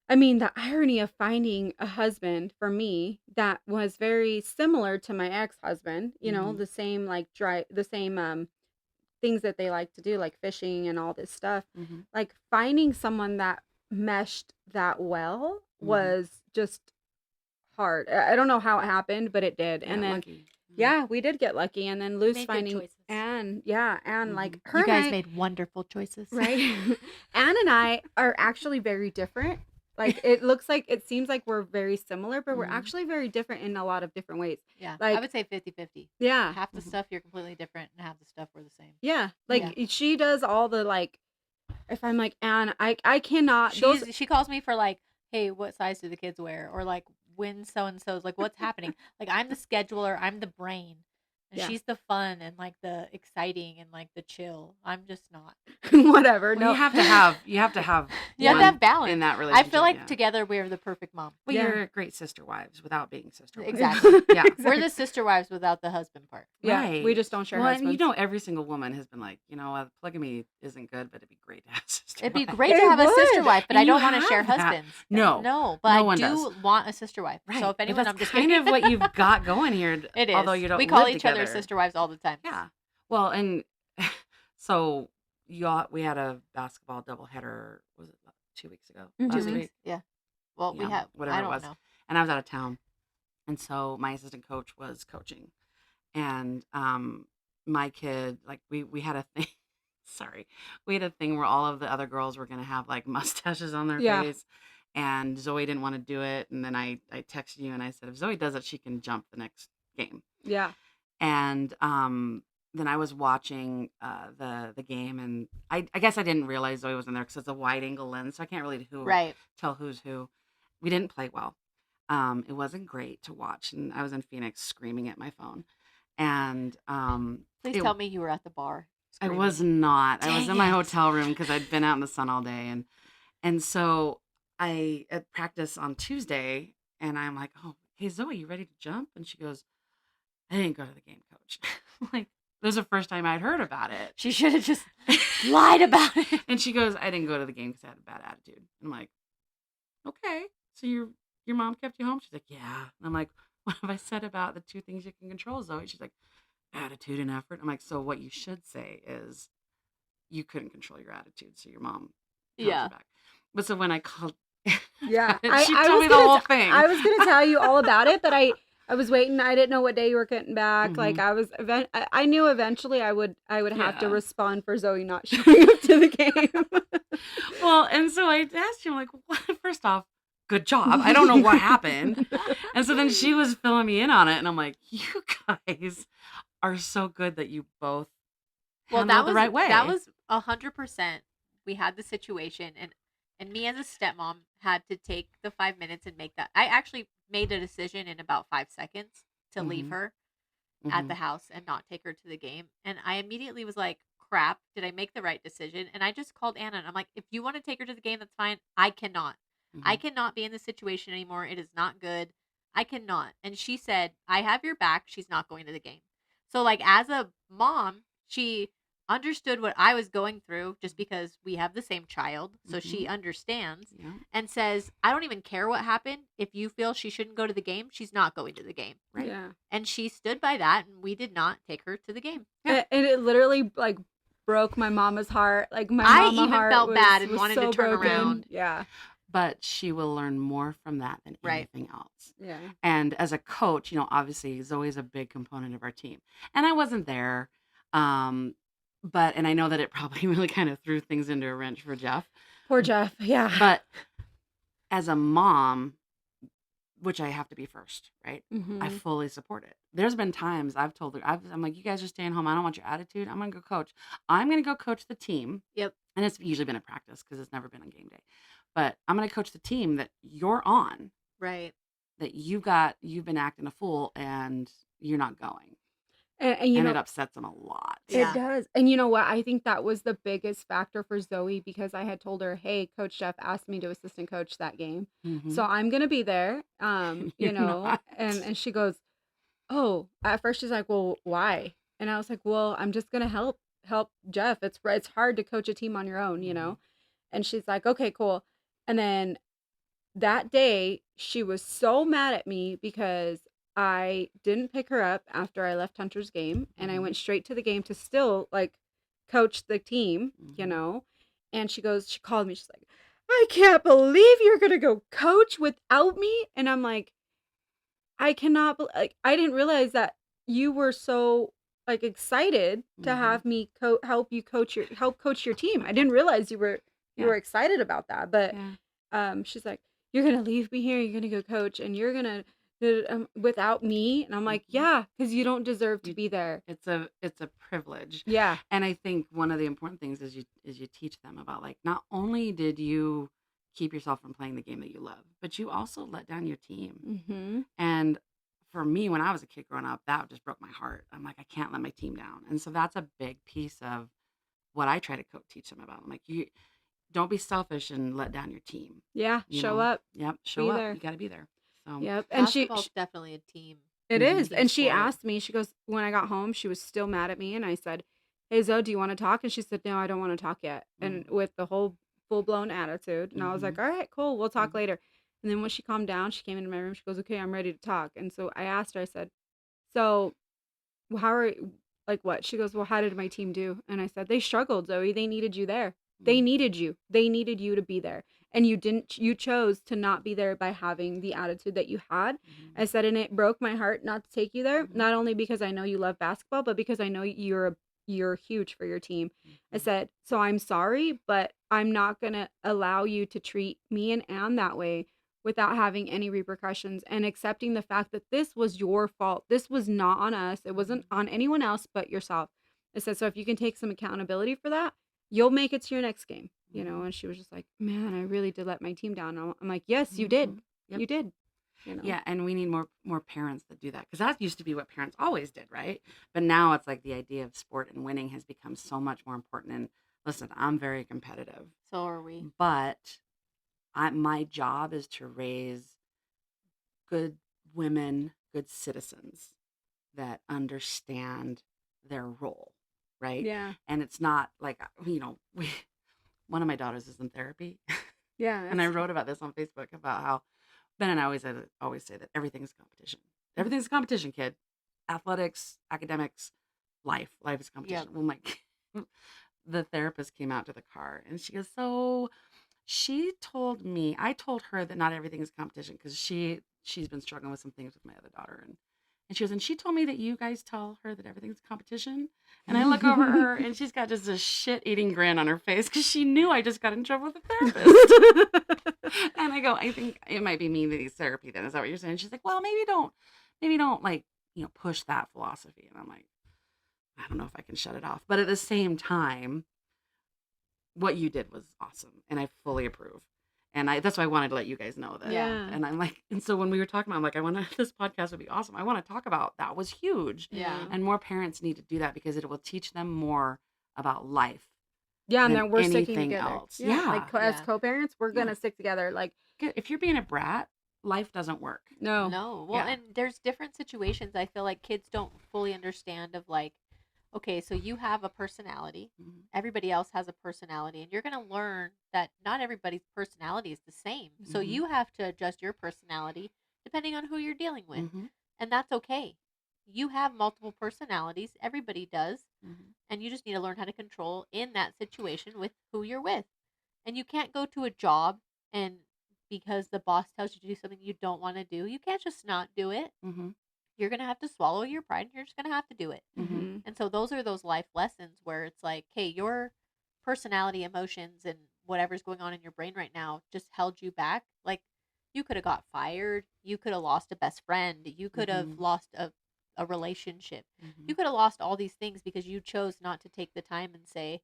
I mean, the irony of finding a husband for me that was very similar to my ex-husband, Mhm. the same like the same things that they like to do, like fishing and all this stuff. Mm-hmm. Like finding someone that meshed that well was just hard. I don't know how it happened, but it did. And then lucky. yeah, we did get lucky. And then Luce made good finding choices. Anne, yeah, Anne, like her You and guys I, made wonderful choices. right? Anne and I are actually very different. Like it seems like we're very similar, but we're actually very different in a lot of different ways. Yeah. Like I would say 50-50. yeah, Half the stuff you're completely different, and half the stuff we're the same. yeah. Like she does all the like. If I'm like Anne, I cannot. She calls me for like, hey, what size do the kids wear, or like when so and so's like what's happening. Like I'm the scheduler, I'm the brain, and she's the fun and like the exciting and like the chill. I'm just not. Whatever. Well, No, you have to have you have to have balance in that I relationship. feel like together we're the perfect mom. Well, you're great sister wives without being sister wives. Exactly. Yeah. We're the sister wives without the husband part. Yeah, Right. we just don't share Well, husbands. and you know, every single woman has been like, you know what, polygamy isn't good, but it'd be great to have sister It'd be wives. great to have a sister wife, but And I don't you want to share have that. husbands. No, but no I one do does. want a sister wife. Right. So if But anyone, that's I'm just kind kidding. of what you've got going here. It is. Although you don't we call live each other together. sister wives all the time. Yeah. Well, and so we had a basketball doubleheader. Was it 2 weeks ago? Mhm. Last 2 week? weeks. Yeah. Well, we Yeah, have. whatever I it don't was. know. And I was out of town, and so my assistant coach was coaching, and my kid, like we had a thing. Sorry, we had a thing where all of the other girls were gonna have like mustaches on their face, and Zoe didn't want to do it. And then I texted you and I said, if Zoe does it, she can jump the next game. Yeah. And then I was watching the game, and I guess I didn't realize Zoe was in there because it's a wide angle lens, so I can't really tell who's who. We didn't play well. It wasn't great to watch, and I was in Phoenix screaming at my phone. And Please tell me you were at the bar. I screaming. was not. I was Dang in my it. hotel room because I'd been out in the sun all day, and so I at practice on Tuesday, and I'm like, oh, hey Zoe, you ready to jump? And she goes, I didn't go to the game, coach. Like, it was the first time I'd heard about it. She should have just lied about it. And she goes, I didn't go to the game because I had a bad attitude. I'm like, okay, so your mom kept you home? She's like, yeah. And I'm like, what have I said about the two things you can control, Zoe? She's like, attitude and effort. I'm like, so what you should say is you couldn't control your attitude, so your mom held you back. But so when I called, Yeah, she told me the whole thing. I was gonna tell you all about it, but I was waiting. I didn't know what day you were getting back. Mhm. Like I knew eventually I would have to Yeah. respond for Zoe not showing up to the game. Well, and so I asked you, I'm like, what? First off, good job. I don't know what happened. And so then she was filling me in on it, and I'm like, you guys are so good that you both handled it the right way. That was 100%. We had the situation, and me as a stepmom had to take the 5 minutes and make that. I actually made a decision in about 5 seconds to leave Mhm. her at the house and not take her to the game. And I immediately was like, crap, did I make the right decision? And I just called Anna and I'm like, if you want to take her to the game, that's fine. I cannot. I cannot be in this situation anymore. It is not good. I cannot. And she said, I have your back. She's not going to the game. So like as a mom, she understood what I was going through just because we have the same child. So she understands Yeah. and says, I don't even care what happened. If you feel she shouldn't go to the game, she's not going to the game. Right. Yeah, And she stood by that, and we did not take her to the game. Yeah. and it literally like broke my mama's heart. Like my I mama even heart felt was, bad and was wanted so to turn broken. around. Yeah, But she will learn more from that than Right. anything else. yeah, And as a coach, you know, obviously Zoe's a big component of our team. And I wasn't there. But and I know that it probably really kind of threw things into a wrench for Jeff. poor Jeff. Yeah, But as a mom, which I have to be first, right? Mhm. I fully support it. There's been times I've told her, I'm like, you guys are staying home. I don't want your attitude. I'm going to go coach. I'm going to go coach the team. Yep. And it's usually been a practice because it's never been on game day. But I'm going to coach the team that you're on, Right. that you've been acting a fool and you're not going. and you And know it upsets them a lot. Yeah. It does. And you know what? I think that was the biggest factor for Zoe because I had told her, hey, Coach Jeff asked me to assistant coach that game. Mhm. So I'm going to be there. You You're know, not. and she goes, oh, at first she's like, well, why? And I was like, well, I'm just going to help Jeff. It's hard to coach a team on your own, you know? And she's like, okay, cool. And then that day she was so mad at me because I didn't pick her up after I left Hunter's game and I went straight to the game to still like coach the team, you Mhm. know. And she called me, she's like, I can't believe you're gonna go coach without me. And I'm like, I cannot like, I didn't realize that you were so like excited to Mhm. have me help coach your team. I didn't realize you Yeah. were excited about that. But Yeah. she's like, you're gonna leave me here, you're gonna go coach, and you're gonna without me. And I'm like, Mhm. yeah, because you don't deserve to You be there. it's a privilege. Yeah. And I think one of the important things is you teach them about, like, not only did you keep yourself from playing the game that you love, but you also let down your team. Mm-hmm. And for me, when I was a kid growing up, that just broke my heart. I'm like, I can't let my team down. And so that's a big piece of what I try to teach them about. I'm like, you don't be selfish and let down your team. Yeah. You Show know, up. yep, show Be up. there. You got to be there. So, Yep. And Basketball's definitely a team. it Mhm. is. Team And she sport. asked me, she goes, when I got home, she was still mad at me. And I said, hey, Zoe, do you want to talk? And she said, no, I don't want to talk yet. And Mhm. with the whole full blown attitude. And I was like, Mhm. all right, cool. We'll talk Mhm. later. And then when she calmed down, she came into my room. She goes, okay, I'm ready to talk. And so I asked her, I said, so how are, like what? She goes, well, how did my team do? And I said, they struggled, Zoe. They needed you there. They Mhm. needed you. They needed you to be there. And you didn't, you chose to not be there by having the attitude that you had. Mhm. I said, and it broke my heart not to take you there, Mhm. not only because I know you love basketball, but because I know you're huge for your team. I Mhm. said, so I'm sorry, but I'm not going to allow you to treat me and Anne that way without having any repercussions and accepting the fact that this was your fault. This was not on us. It wasn't Mhm. on anyone else but yourself. I said, so if you can take some accountability for that, you'll make it to your next game, you know? Mhm. And she was just like, man, I really did let my team down. I'm like, yes, you did. Mhm. Yep. You did, you know? Yeah, and we need more parents that do that, because that used to be what parents always did, right? But now it's like the idea of sport and winning has become so much more important. And listen, I'm very competitive, So are we. but my job is to raise good women, good citizens that understand their role, right? Yeah. And it's not like, one of my daughters is in therapy, Yeah. and I wrote about this on Facebook about how Ben and I always say that everything's a competition. Everything's a competition, kid. Athletics, academics, life is a Yep. competition. Well, the therapist came out to the car, and she goes, so I told her that not everything is competition, because she's been struggling with some things with my other daughter, and she goes, and she told me that you guys tell her that everything's competition. And I look over at her, and she's got just a shit-eating grin on her face, because she knew I just got in trouble with the therapist. And I go, I think it might be me that needs therapy then. Is that what you're saying? She's like, well, maybe don't like, push that philosophy. And I'm like, I don't know if I can shut it off. But at the same time, what you did was awesome, and I fully approve. And that's why I wanted to let you guys know that. Yeah. And I'm like, and so when we were talking about, I'm like, this podcast would be awesome. I want to talk about that was huge. Yeah. And more parents need to do that, because it will teach them more about life Yeah. And than then we're sticking anything together. else. Yeah. Yeah. Like as Yeah. co-parents, we're going Yeah. to stick together. Like, If you're being a brat, life doesn't work. no. No. Well, Yeah. and there's different situations I feel like kids don't fully understand of like, okay, so you have a personality. Mhm. Everybody else has a personality, and you're going to learn that not everybody's personality is the same. So Mhm. you have to adjust your personality depending on who you're dealing with. Mhm. And that's okay. You have multiple personalities, everybody does, Mhm. and you just need to learn how to control in that situation with who you're with. And you can't go to a job and because the boss tells you to do something you don't want to do, you can't just not do it. Mhm. You're going to have to swallow your pride and you're just going to have to do it. Mhm. Mhm. And so those are those life lessons where it's like, hey, your personality, emotions, and whatever's going on in your brain right now just held you back. Like you could have got fired. You could have lost a best friend. You could have Mhm. lost a relationship. You Mhm. could have lost all these things because you chose not to take the time and say,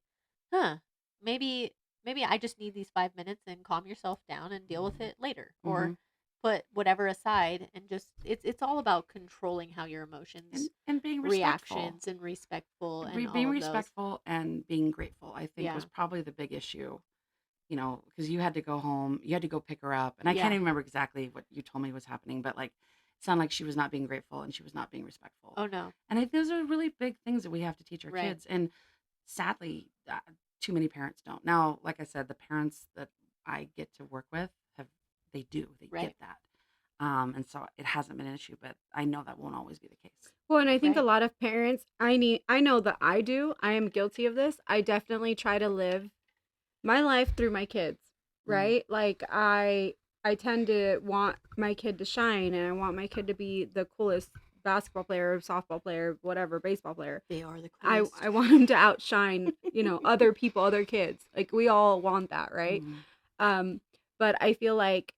huh, maybe I just need these 5 minutes and calm yourself down and deal with Mhm. it later. Or Mhm. put whatever aside and just it's all about controlling how your emotions And being respectful. reactions and respectful and all Being of those. respectful and being grateful, I think, Yeah. was probably the big issue. Because you had to go home, you had to go pick her up, and I can't Yeah. even remember exactly what you told me was happening, but like, it sounded like she was not being grateful and she was not being respectful. Oh no. And those are really big things that we have to teach our Right. kids. And sadly, too many parents don't. Now, like I said, the parents that I get to work with they Right. get that. And so it hasn't been an issue, but I know that won't always be the case. Well, and I think a Right. lot of parents, I know that I do. I am guilty of this. I definitely try to live my life through my kids, right? Like I tend to want my kid to shine, and I want my kid to be the coolest basketball player, softball player, whatever, baseball player. They are the I coolest. I want him to outshine, other people, other kids. Like we all want that, right? Mhm. But I feel like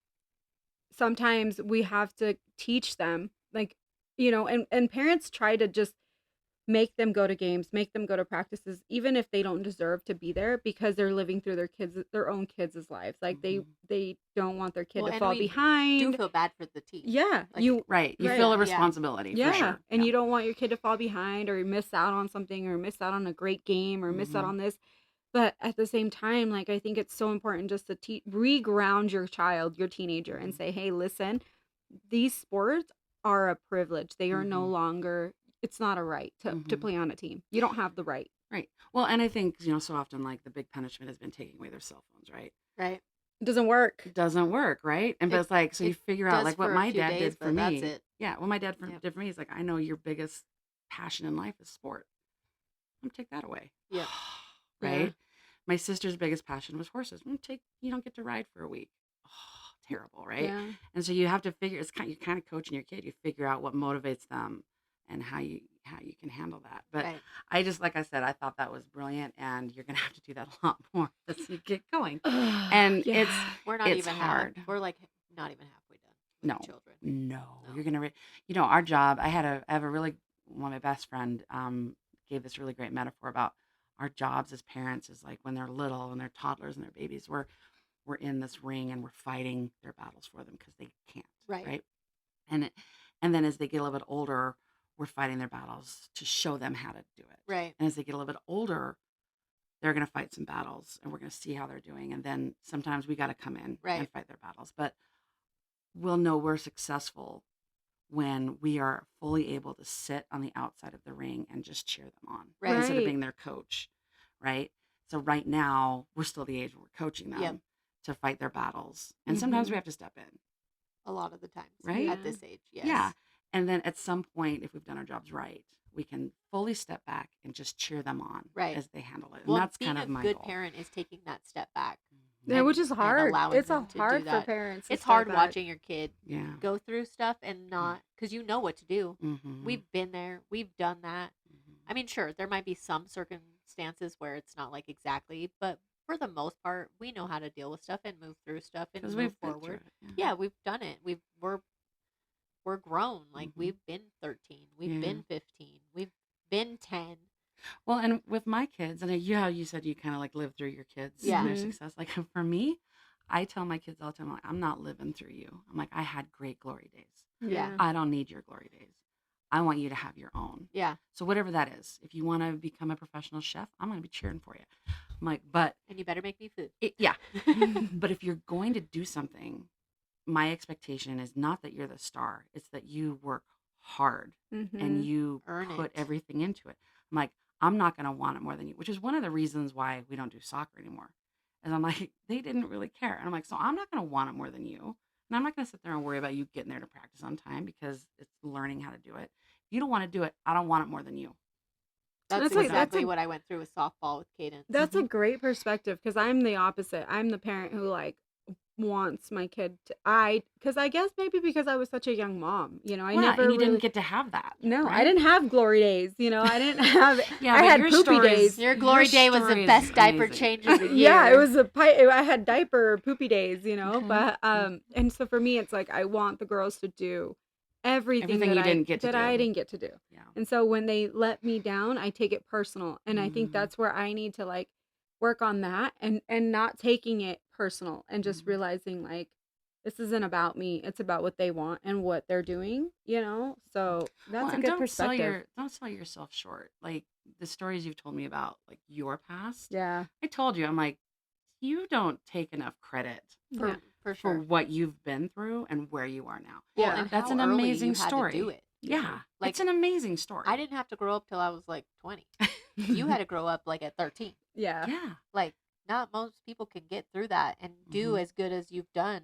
sometimes we have to teach them, like, and parents try to just make them go to games, make them go to practices, even if they don't deserve to be there, because they're living through their own kids' lives. Like Mhm. they don't want their kid Well, to and fall we do behind. feel bad for the team. Yeah, Like, you Right. You right. feel a Yeah. responsibility for Yeah, sure. and Yeah. you don't want your kid to fall behind or miss out on something or miss out on a great game or miss out Mhm. on this. But at the same time, like I think it's so important just to re-ground your child, your teenager, and Mhm. say, "Hey, listen, these sports are a privilege. They are no Mhm. longer. It's not a right to Mhm. play on a team. You don't have the right." Right. Well, and I think, so often like the big punishment has been taking away their cell phones, right? right. It doesn't work. It doesn't work, right? And but It it's like, so you it figure out does like what for a my few dad days, did for but that's me. it. Yeah, what my dad Yep. did for me is like, I know your biggest passion in life is sport. I'm gonna take that away. Yep. Right? My sister's biggest passion was horses. You don't get to ride for a week. Oh, terrible, right? Yeah. And so you have to figure you're kind of coaching your kid. You figure out what motivates them and how you can handle that. But Right. I just, like I said, I thought that was brilliant, and you're gonna have to do that a lot more as you get going. Ugh, And yeah. We're not it's even hard. We're like not even halfway done with No, the children. no, No. you're gonna, our job. I have a really one of my best friend gave this really great metaphor about our jobs as parents is like when they're little and they're toddlers and they're babies. We're in this ring and we're fighting their battles for them because they can't, Right. right? And and then as they get a little bit older, we're fighting their battles to show them how to do it. Right. And as they get a little bit older, they're going to fight some battles and we're going to see how they're doing. And then sometimes we got to come in Right. and fight their battles. But we'll know we're successful when we are fully able to sit on the outside of the ring and just cheer them on Right. instead of Right. being their coach, right? So right now we're still the age where we're coaching them Yep. to fight their battles, and sometimes Mhm. we have to step in, A lot of the times. right? At Yeah. this age. Yes. Yeah, and then at some point, if we've done our jobs right, we can fully step back and just cheer them on Right. as they handle it, and Well, that's being kind of a my good goal. parent is taking that step back. Yeah, And- which is and hard. allowing It's them to do hard for that. parents. To It's hard step back. watching your kid Yeah. go through stuff and not because you know what to do. Mm-hmm. We've been there. We've done that. I mean, sure, there might be some circumstances where it's not like exactly, but for the most part, we know how to deal with stuff and move through stuff and Because move we've been through forward. it. Yeah, we've done it. We're grown. Like Mhm. we've been 13. We've Yeah. been 15. We've been 10. Well, and with my kids, and how you said you kind of like live through your kids Yeah. and their Mhm. success. Like for me, I tell my kids all the time, like, I'm not living through you. I'm like, I had great glory days. Yeah. I don't need your glory days. I want you to have your own. Yeah. So whatever that is, if you want to become a professional chef, I'm going to be cheering for you. I'm like, but And you better make me food. yeah. But if you're going to do something, my expectation is not that you're the star. It's that you work hard Mhm. and you Earn put it. everything into it. I'm like, I'm not going to want it more than you, which is one of the reasons why we don't do soccer anymore. And I'm like, they didn't really care. And I'm like, so I'm not going to want it more than you. And I'm not going to sit there and worry about you getting there to practice on time because it's learning how to do it. If you don't want to do it, I don't want it more than you. That's That's like- exactly that's a- what I went through with softball with Cadence. That's a great perspective because I'm the opposite. I'm the parent who like wants my kid to because I guess maybe because I was such a young mom, I Well, never and you really didn't get to have that. no, I right? didn't have glory days, I didn't have Yeah, I but had your poopy story is- days. Your glory Your day was story the is best diaper amazing. change of the year. Yeah, it was I had diaper poopy days, Mhm. but and so for me it's like I want the girls to do everything Everything that you I didn't get to that I do. didn't get to do. Yeah. And so when they let me down, I take it personal. And I think Mhm. that's where I need to like work on that and not taking it personal and just Mhm. realizing like this isn't about me. It's about what they want and what they're doing. So that's Well, a and good don't perspective. don't sell yourself short. Like the stories you've told me about like your past. Yeah. I told you, I'm like, you don't take enough credit for, Yeah. for for sure. what you've been through and where you are now. Well, Yeah. and That's how an early amazing you had story. to do it. Yeah. Like, it's an amazing story. I didn't have to grow up till I was like 20. You had to grow up like at 13. Yeah. Yeah. Like not most people can get through that and do Mhm. as good as you've done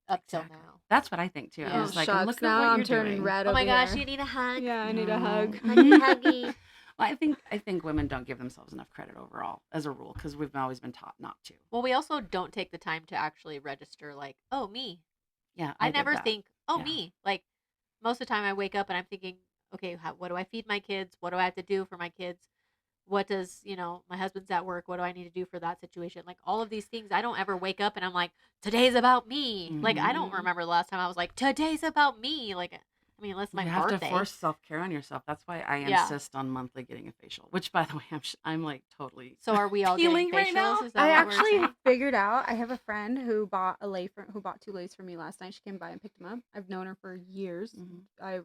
up till Exactly. now. That's what I think too. I Yeah. was like, Shucks, look at now what I'm you're turning doing. red Oh over my gosh, here. you need a hug. Yeah, I need a No. hug. Huggy, huggy. Well, I think women don't give themselves enough credit overall as a rule because we've always been taught not to. Well, we also don't take the time to actually register, like, oh, me. Yeah, I did never that. think, oh, Yeah. me. Like, most of the time I wake up and I'm thinking, okay, what do I feed my kids? What do I have to do for my kids? What does, my husband's at work. What do I need to do for that situation? Like, all of these things, I don't ever wake up and I'm like, today's about me. Like, I don't Mhm. remember the last time I was like, today's about me. Like, I mean, unless my You have birthday. to force self-care on yourself. That's why I Yeah. insist on monthly getting a facial. Which, by the way, I'm like totally. So are we all getting peeling right now? facials? Is that I what we're actually saying? figured out. I have a friend who bought who bought 2 lays for me last night. She came by and picked them up. I've known her for years. Mhm. I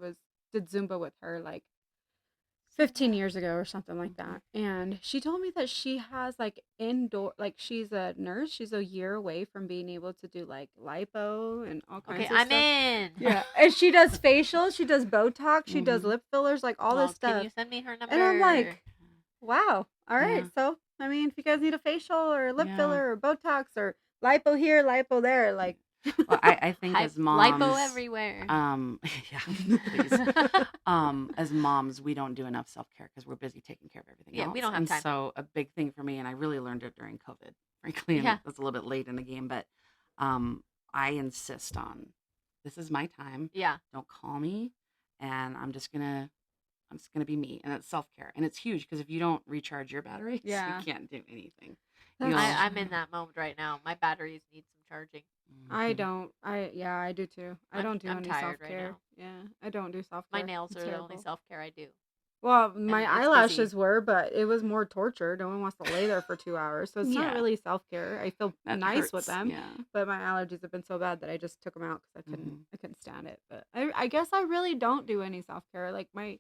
did Zumba with her like 15 years ago or something like that. And she told me that she has like indoor, like she's a nurse. She's a year away from being able to do like lipo and all kinds Okay, of I'm stuff. in. Yeah, and she does facials, she does Botox, she does Mhm. lip fillers, like all Well, this stuff. Can you send me her number? And I'm like, wow. All right. Yeah. So, I mean, if you guys need a facial or a lip Yeah. filler or Botox or lipo here, lipo there, like. Well, I think as moms, lipo everywhere. yeah, please. As moms, we don't do enough self-care because we're busy taking care of everything Yeah, else. we don't have and time. so a big thing for me, and I really learned it during COVID, frankly, and Yeah. that's a little bit late in the game, but I insist on this is my time. Yeah. Don't call me, and I'm just gonna be me, and it's self-care, and it's huge because if you don't recharge your batteries, Yeah. you can't do anything. That's I'm in true. that moment right now. My batteries need some charging. I Mhm. don't. I do too. I don't do I'm any tired self right care. now. Yeah, I don't do self My care. nails are the only self care I do. Well, my it's eyelashes busy. were, but it was more torture. No one wants to lay there for 2 hours, so it's not Yeah. really self care. I feel That nice with hurts. them, Yeah. but my allergies have been so bad that I just took them out because Mhm. I couldn't stand it. But I guess I really don't do any self care. Like my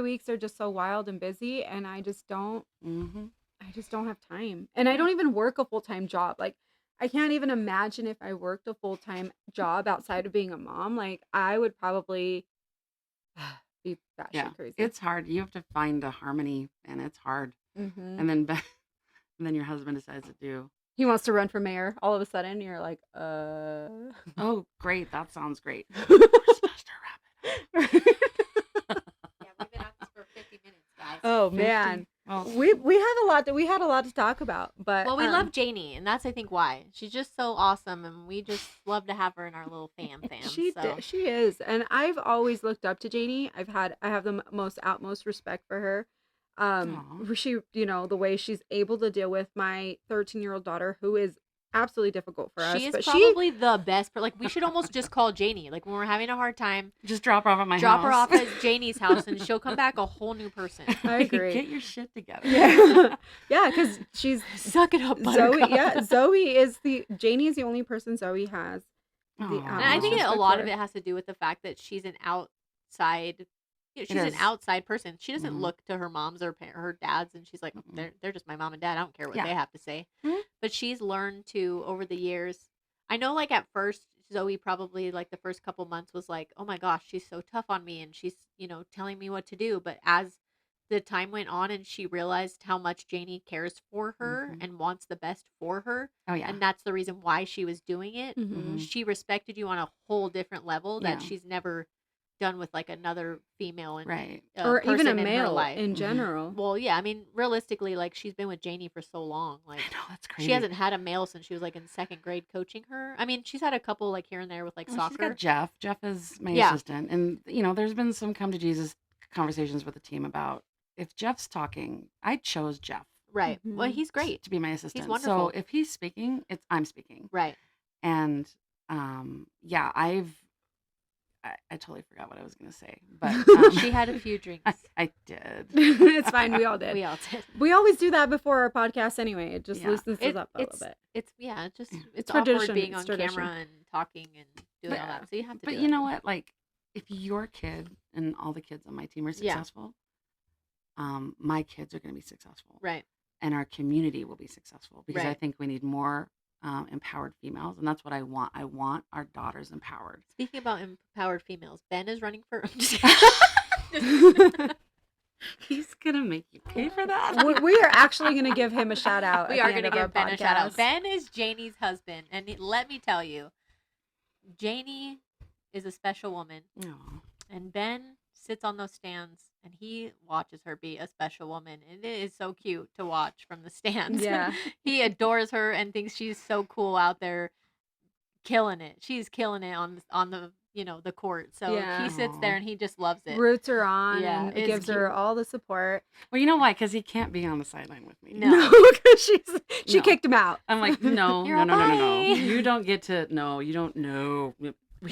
weeks are just so wild and busy, and I just don't Mhm. have time. And I don't even work a full-time job. Like I can't even imagine if I worked a full-time job outside of being a mom. Like I would probably be batshit Yeah, crazy. it's hard. You have to find a harmony, and it's hard. Mm-hmm. And then, and then your husband decides to do. He wants to run for mayor. All of a sudden, you're like, Oh, great! That sounds great. We're supposed to wrap it up. Yeah, we've been at this for 50 minutes, guys. Oh 50? man, Well, we had a lot to talk about. But Well, we love Jaynee, and that's I think why she's just so awesome, and we just love to have her in our little fam. She is, and I've always looked up to Jaynee. I have the most utmost respect for her. Aw. She, the way she's able to deal with my 13-year-old daughter, who is absolutely difficult for us. She is But probably the best. Like we should almost just call Jaynee. Like when we're having a hard time, just drop her off at my drop house. her off at Jaynee's house, and she'll come back a whole new person. I agree. Get your shit together. yeah, yeah, because she's Suck it up, Zoe. Buttercup. Yeah, Jaynee is the only person Zoe has. Aw. And I think Respect a lot for of her. it has to do with the fact that she's an outside. She's an is. outside person. She doesn't Mhm. look to her moms or her dads, and she's like, Mm-mm. they're just my mom and dad. I don't care what Yeah. they have to say. Mhm. But she's learned to over the years. I know, like at first, Zoe probably like the first couple months was like, oh my gosh, she's so tough on me, and she's telling me what to do. But as the time went on, and she realized how much Jaynee cares for her Mhm. and wants the best for her, Oh yeah. and that's the reason why she was doing it. Mhm. She respected you on a whole different level that Yeah. she's never done with like another female and Right. Or even a person in her male life. in Mhm. general. Well, yeah, I mean, realistically, like she's been with Jaynee for so long. Like I know that's crazy. she hasn't had a male since she was like in second grade coaching her. I mean, she's had a couple like here and there with like Well, she's soccer. got Jeff. Jeff is my Yeah. assistant, and there's been some come to Jesus conversations with the team about if Jeff's talking. I chose Jeff Right. Well, Mhm. he's great. to be my assistant. wonderful. So if he's speaking, I'm speaking. Right. And yeah, I totally forgot what I was gonna say, but She had a few drinks. I did. It's fine. We all did. We all did. We always do that before our podcast anyway. It just Yeah. loosens us up a little bit. It's just Yeah. it's Tradition, awkward being it's on tradition. camera and talking and doing all But- that. So you have to. But do you it. know what? Like, if your kid and all the kids on my team are Yeah. successful, my kids are gonna be successful, Right. and our community will be successful because I Right. think we need more empowered females, and that's what I want. I want our daughters empowered. Speaking about empowered females, Ben is running for. He's gonna make you pay for that. We are actually going to give him a shout out. We at are the end going to of our give Ben a shout out. podcast. Ben is Jaynee's husband, and let me tell you, Jaynee is a special woman, No. and Ben sits on those stands and he watches her be a special woman, and it is so cute to watch from the stands. Yeah. He adores her and thinks she's so cool out there, killing it. She's killing it on the the court. So Yeah. he sits there Aw. and he just loves it. Roots her on Yeah, and it's gives her cute. all the support. Well, you know why? Because he can't be on the sideline with me. No. because she No. kicked him out. I'm like, no, You're no, all no, no, no, no. bye. You don't get to. No, you don't know. He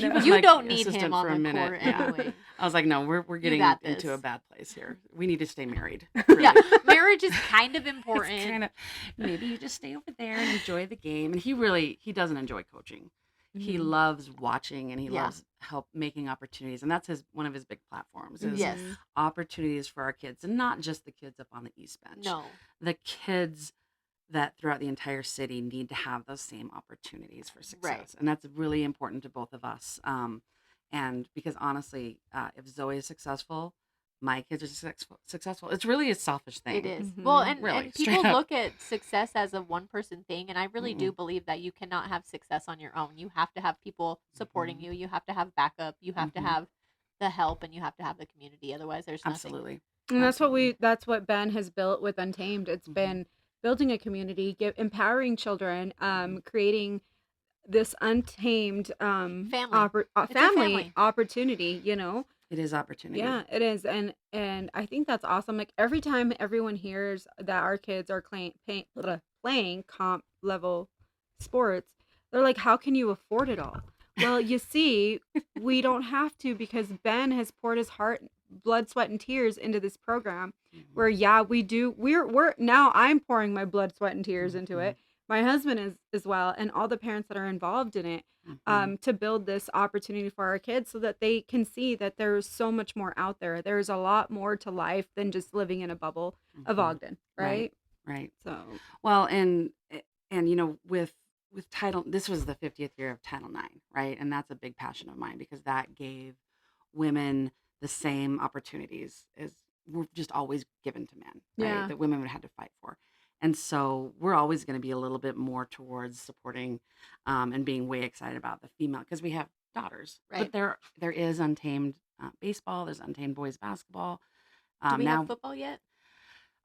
No. was You my don't need assistant him on for a the minute. court Yeah. anyway. I was like, no, we're getting got into a this. bad place here. We need to stay married. Yeah, really. marriage is kind of It's important. kind of maybe you just stay over there and enjoy the game. And he doesn't enjoy coaching. He Mhm. loves watching and he Yeah. loves help making opportunities. And that's one of his big platforms is Yes. Mhm. opportunities for our kids, and not just the kids up on the East Bench. No. The kids that throughout the entire city need to have those same opportunities for success. And that's really important to both of us. And because honestly, if Zoe is successful, my kids are successful. It's really a selfish thing. It is. Mhm. Well, and, Really, and straight people up. look at success as a one person thing, and I really do believe that you cannot have success on your own. You have to have people supporting Mhm. you. You have to have backup. You have to Mhm. have the help, and you have to have the community. Otherwise, there's nothing. Absolutely. And Absolutely. that's what Ben has built with Untamed. It's Mhm. been building a community, empowering children, creating this untamed Family. It's a family family. opportunity, you know. It is opportunity. Yeah, it is. And I think that's awesome. Like every time everyone hears that our kids are playing comp level sports, they're like, how can you afford it all? Well, you see, we don't have to, because Ben has poured his heart, blood, sweat, and tears into this program. Where yeah, we do. We're now I'm pouring my blood, sweat, and tears into it. My husband is as well, and all the parents that are involved in it, Mhm. to build this opportunity for our kids so that they can see that there's so much more out there. There's a lot more to life than just living in a bubble of Mhm. Ogden, right? Right. So Well, and with Title, this was the 50th year of Title IX, right? And that's a big passion of mine because that gave women the same opportunities as were just always given to men, right? Yeah. That women would have to fight for. And so we're always going to be a little bit more towards supporting and being way excited about the female because we have daughters. Right. But there is untamed baseball, there's untamed boys basketball. Do we Now, have football yet?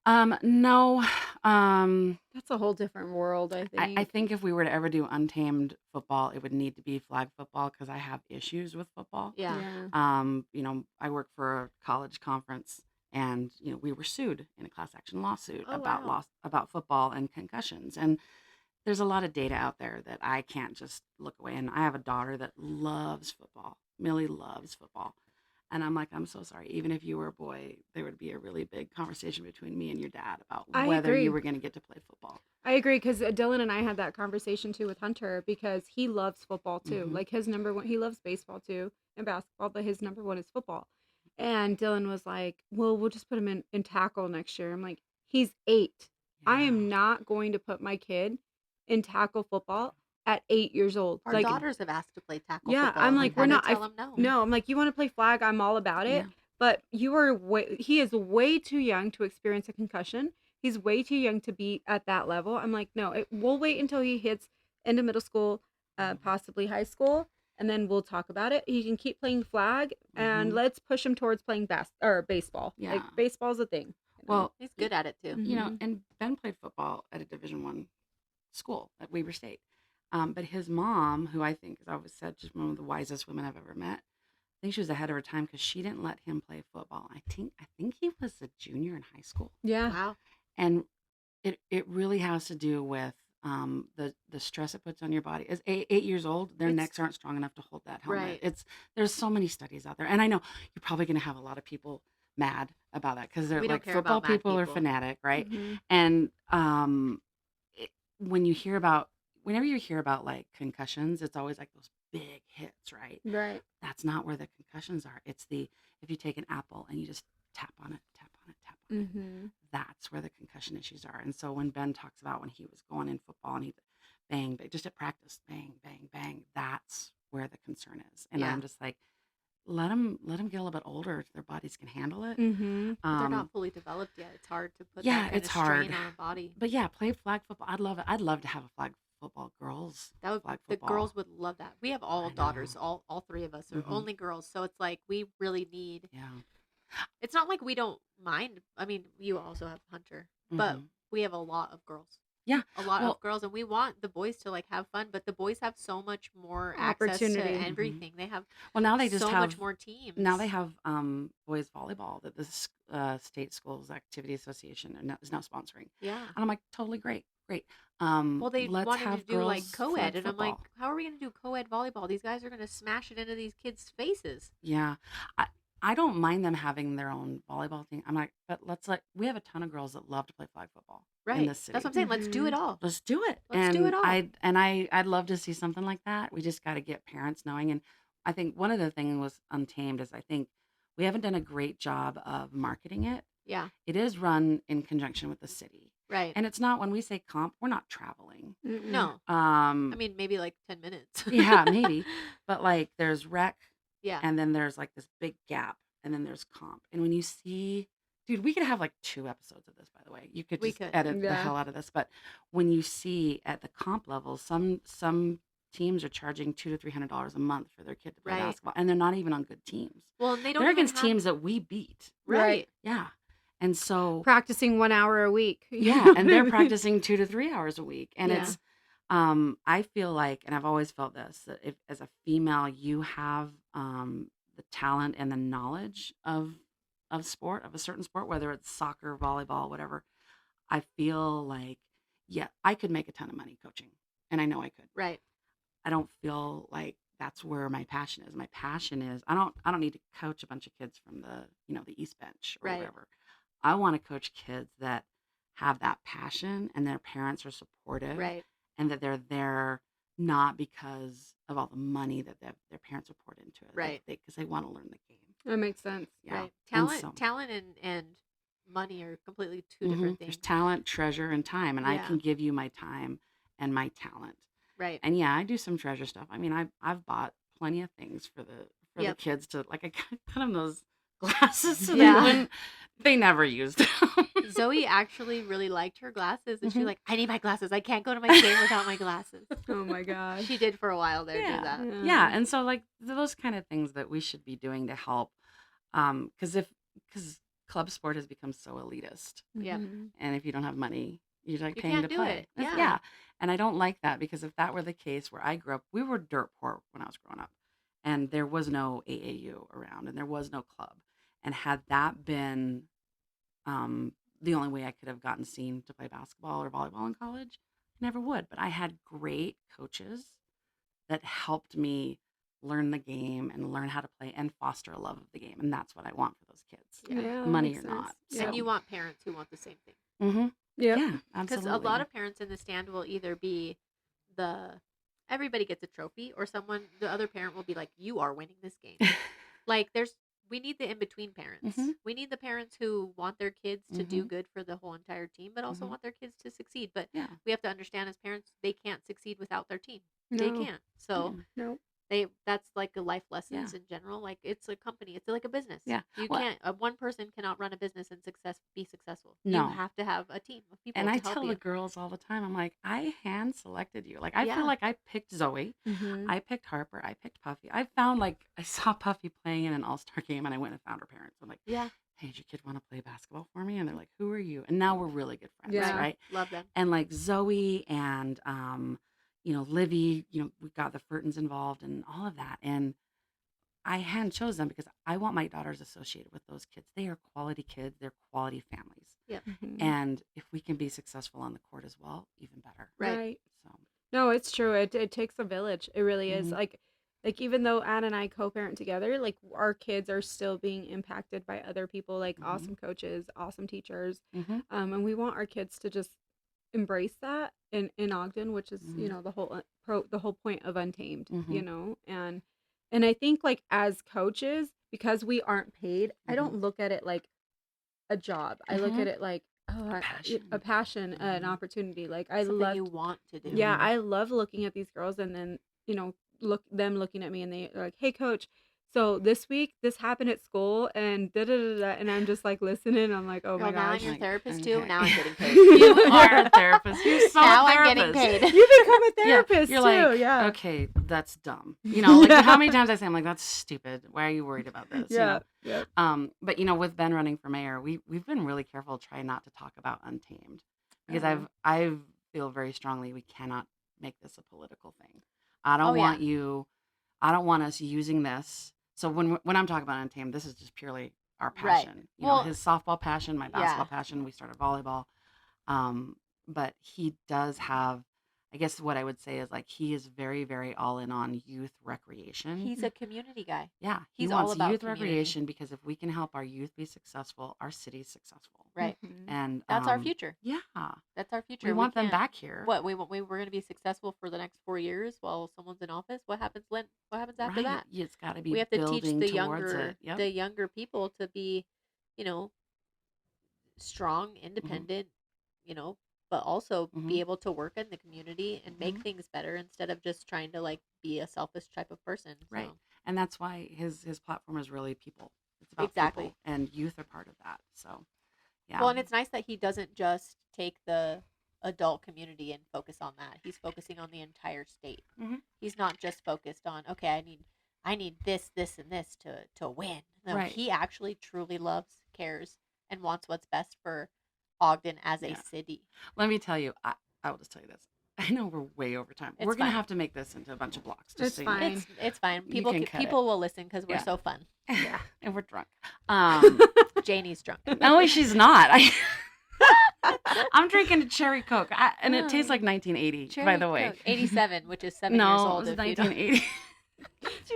no. that's a whole different world, I think. I think if we were to ever do untamed football, it would need to be flag football because I have issues with football. Yeah. I work for a college conference, and we were sued in a class action lawsuit Oh, about wow. about football and concussions. And there's a lot of data out there that I can't just look away. And I have a daughter that loves football. Millie loves football. And I'm like, I'm so sorry. Even if you were a boy, there would be a really big conversation between me and your dad about I whether agree. you were going to get to play football. I agree, because Dylan and I had that conversation too with Hunter, because he loves football too. Mhm. Like his number one, he loves baseball too and basketball, but his number one is football. And Dylan was like, well, we'll just put him in tackle next year. I'm like, he's 8. I Yeah. am not going to put my kid in tackle football at 8 years old. Our Like, daughters have asked to play tackle yeah, football. I'm and like, we've we're had not. to tell them no. No, I'm like, you want to play flag? I'm all about it. Yeah. But he is way too young to experience a concussion. He's way too young to be at that level. I'm like, no, we'll wait until he hits into middle school, possibly high school, and then we'll talk about it. He can keep playing flag, and Mhm. let's push him towards playing baseball. Yeah. Like baseball's a thing. Well, He's good at it too. Mhm. and Ben played football at a Division I school at Weber State. But his mom, who I think, as I always said, just one of the wisest women I've ever met, I think she was ahead of her time because she didn't let him play football. I think he was a junior in high school, Yeah. Wow. and it really has to do with the stress it puts on your body. As 8 years old, their It's- necks aren't strong enough to hold that helmet. Right. There's so many studies out there, and I know you're probably going to have a lot of people mad about that because they're We don't like care football about mad people are people. fanatic, right? Mhm. And when you hear about whenever you hear about like concussions, it's always like those big hits, right? Right. That's not where the concussions are. It's if you take an apple and you just tap on it, tap on it, tap on it. Mm-hmm. That's where the concussion issues are. And so when Ben talks about when he was going in football and he bang, bang, just at practice, bang, bang, bang, that's where the concern is. And Yeah. I'm just like, let them get a little bit older so their bodies can handle it. Mm-hmm. But they're not fully developed yet. It's hard to put yeah, that kind it's of strain hard. on a body. But yeah, play flag football. I'd love it. I'd love to have a flag football, girls That would flag the football. girls would love that. We have all I daughters. know. All three of us are Mhm. only girls, so it's like we really need. Yeah. It's not like we don't mind. I mean, you also have Hunter, but Mhm. we have a lot of girls. Yeah. A lot Well, of girls, and we want the boys to like have fun, but the boys have so much more access to Opportunity. Mhm. everything. They have well, now they just so much have more teams. now they have boys volleyball that the state schools activity association is now sponsoring, Yeah. and I'm like, totally great, great. Well, they Let's wanted to have do like girls co-ed, flag and I'm like, football. how are we going to do co-ed volleyball? These guys are going to smash it into these kids' faces. Yeah, I I don't mind them having their own volleyball team. I'm like, but we have a ton of girls that love to play flag football in Right. this That's what city. I'm saying. Let's do it all. Let's do it. Let's do it And all. I'd love to see something like that. We just got to get parents knowing. And I think one of the things was Untamed is I think we haven't done a great job of marketing it. Yeah. It is run in conjunction with the city. Right. And it's not when we say comp, we're not traveling. No. I mean, maybe like 10 minutes. Yeah, maybe. But like there's rec Yeah. and then there's like this big gap and then there's comp. And when you see dude, we could have like 2 episodes of this, by the way. You could We just could. edit the Yeah. hell out of this. But when you see at the comp level, some teams are charging $200 to $300 a month for their kid to play Right. basketball, and they're not even on good teams. Well, and they don't They're even against have. teams that we beat. Right. Yeah, and so Practicing 1 hour a week. yeah, and they're practicing 2 to 3 hours a week, and Yeah. it's I feel like, and I've always felt this, that if as a female you have the talent and the knowledge of sport, of a certain sport, whether it's soccer, volleyball, whatever, I feel like, yeah, I could make a ton of money coaching, and I know I could. Right. I don't feel like that's where my passion is. My passion is I don't need to coach a bunch of kids from the East Bench or Right. whatever. I want to coach kids that have that passion and their parents are supportive Right. and that they're there not because of all the money that their parents have poured into it, Right. Because they want to learn the game. That makes sense. Yeah. Right. And Talent and money are completely two Mhm. different There's things. talent, treasure, and time, and I Yeah. can give you my time and my talent. Right. And yeah, I do some treasure stuff. I mean, I've bought plenty of things for the Yep. kids to like. I got them those glasses, so Yeah. they never used them. Zoe actually really liked her glasses, and she's Mhm. like, I need my glasses. I can't go to my game without my glasses. Oh my gosh. She did for a while there Yeah. do that. Yeah. Yeah, and so like those kind of things that we should be doing to help, because club sport has become so elitist, Yeah. Mhm. and if you don't have money, you're like You paying can't to do play. it. That's- Yeah. and I don't like that because if that were the case where I grew up, we were dirt poor when I was growing up, and there was no AAU around, and there was no club, and had that been the only way I could have gotten seen to play basketball or volleyball in college, I never would. But I had great coaches that helped me learn the game and learn how to play and foster a love of the game. And that's what I want for those kids, Yeah. Yeah, money makes or sense. not. Yeah. And you want parents who want the same thing. Mm-hmm. Yep. Yeah, Because absolutely. a lot of parents in the stand will either be everybody gets a trophy, or the other parent will be like, you are winning this game. Like we need the in-between parents. Mhm. We need the parents who want their kids to do Mhm. good for the whole entire team, but also Mhm. want their kids to succeed. But Yeah. we have to understand as parents, they can't succeed without their team. They No. can't. So Yeah. No. that's like a life lessons Yeah. in general. Like it's a company. It's like a business. Yeah. You Well- can't. One person cannot run a business and be successful. No. You have to have a team of people. And to I help tell you. the girls all the time, I'm like, I hand selected you. Like, I Yeah. feel like I picked Zoe. Mhm. I picked Harper. I picked Puffy. I found like, I saw Puffy playing in an all-star game and I went and found her parents. I'm like, Yeah. hey, did your kid want to play basketball for me? And they're like, who are you? And now we're really good friends, Yeah. right? Love them. And like Zoe and Livy, we got the Furtons involved and all of that. And I hand chose them because I want my daughters associated with those kids. They are quality kids. They're quality families. Mhm. And if we can be successful on the court as well, even better. Right. So No, it's true. It takes a village. It really is. Mhm. Like even though Ann and I co-parent together, like our kids are still being impacted by other people, like Mhm. awesome coaches, awesome teachers, mhm. and we want our kids to just embrace that in Ogden, which is Mhm. the whole point of Untamed, Mhm. and I think like as coaches, because we aren't paid, I don't look at it like a job. I look Mhm. at it like passion. a passion, an Mhm. opportunity. Like I Something love you want to do. yeah, Mhm. I love looking at these girls and then looking at me and they're like, hey coach, So this week, this happened at school, and da da da da, and I'm just like listening. I'm like, oh my Girl, now I'm gosh. your Like, therapist too. okay. Now I'm getting paid. You are a therapist. You're so Now a I'm therapist. getting paid. You become a Yeah, therapist you're too. like, Yeah. okay, that's dumb. You know, like Yeah. how many times I say, I'm like, that's stupid. Why are you worried about this? You Yeah. know. Yeah. But with Ben running for mayor, we've been really careful trying not to talk about Untamed because Uh-huh. I feel very strongly we cannot make this a political thing. I don't Oh, yeah. want you. I don't want us using this. So when I'm talking about Untamed, this is just purely our Right. passion. Well, His softball passion, my basketball yeah. passion. We started volleyball. But he does have, I guess what I would say is like he is very, very all in on youth recreation. He's a community guy. Yeah, he He's all wants about youth community. recreation because if we can help our youth be successful, our city's successful. Right. Mhm. And That's our future. Yeah, That's our future. we want them can't- back here. What we we're going to be successful for the next 4 years while someone's in office. What happens after Right. that? It's got to be We have to teach building the towards younger it. Yep. the younger people to be, you know, strong, Mm-hmm. independent, you know, but also Mhm. be able to work in the community and make Mhm. things better instead of just trying to like be a selfish type of person. Right. So, And that's why his platform is really people. It's about Exactly. people, and youth are part of that. So, yeah. well, and it's nice that he doesn't just take the adult community and focus on that. He's focusing on the entire state. Mhm. He's not just focused on, okay, I need this, this, and this to win. No, Right. he actually truly loves, cares, and wants what's best for Ogden as a Yeah. city. Let me tell you, I will just tell you this. I know we're way over time. It's We're gonna fine. have to make this into a bunch of blocks. It's So you know. fine. It's fine. You People can cut it. people will listen because we're Yeah. so fun. Yeah. And we're drunk. Janee's drunk. No, she's not. I'm drinking a cherry Coke, and it tastes like 1980. By the way, Coke. 87, which is 7 years no, old. it was if you don't- 1980.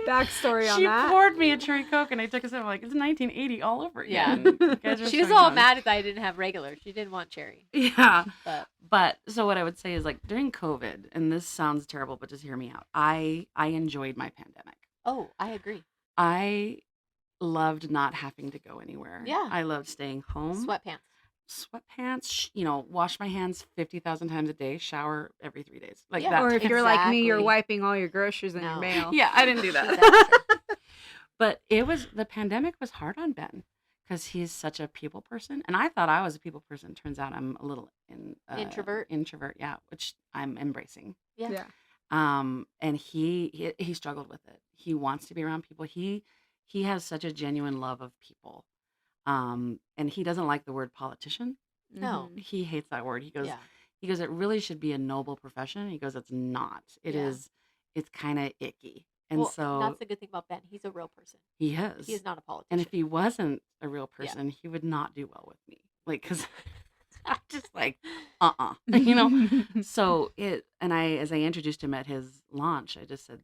Backstory on She that. poured me a cherry Coke, and I took a sip. I'm like, it's 1980 all over Yeah. again. You guys are She was so all young. mad that I didn't have regular. She didn't want cherry. Yeah. But So what I would say is like during COVID, and this sounds terrible, but just hear me out. I enjoyed my pandemic. oh, I agree. I loved not having to go anywhere. Yeah. I loved staying home. Sweatpants. Wash my hands 50,000 times a day, shower every 3 days. Like Yeah. that. Or if you're like me, you're Exactly. wiping all your groceries in your No. mail. Yeah, I didn't do She's that. extra. But the pandemic was hard on Ben because he's such a people person. And I thought I was a people person. Turns out I'm a little Introvert. Introvert, yeah, which I'm embracing. Yeah. Yeah. And he struggled with it. He wants to be around people. He has such a genuine love of people. And he doesn't like the word politician. No. Mhm. He hates that word. He goes, Yeah. it really should be a noble profession. He goes, it's not. It Yeah. is. It's kind of icky. And Well, so that's the good thing about Ben. He's a real person. he is. He is not a politician. And if he wasn't a real Yeah. person, he would not do well with me. Like, because I'm just like, you know? So as I introduced him at his launch, I just said,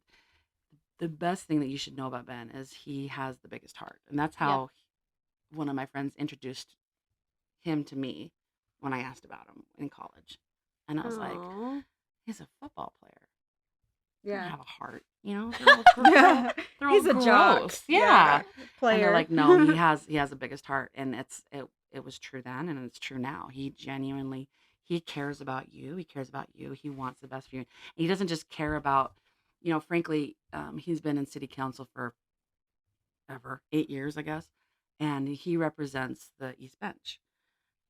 the best thing that you should know about Ben is he has the biggest heart. And that's how one of my friends introduced him to me when I asked about him in college. And I was like, Aw. he's a football player. He doesn't Yeah. have a heart, you know? They're all gross. Yeah. They're all He's a jock. gross. Yeah. Player. And they're like, no, he has the biggest heart, and it was true then, and it's true now. He genuinely cares about you. He cares about you. He wants the best for you. And he doesn't just care about, frankly, he's been in city council for 8 years, I guess, and he represents the East Bench.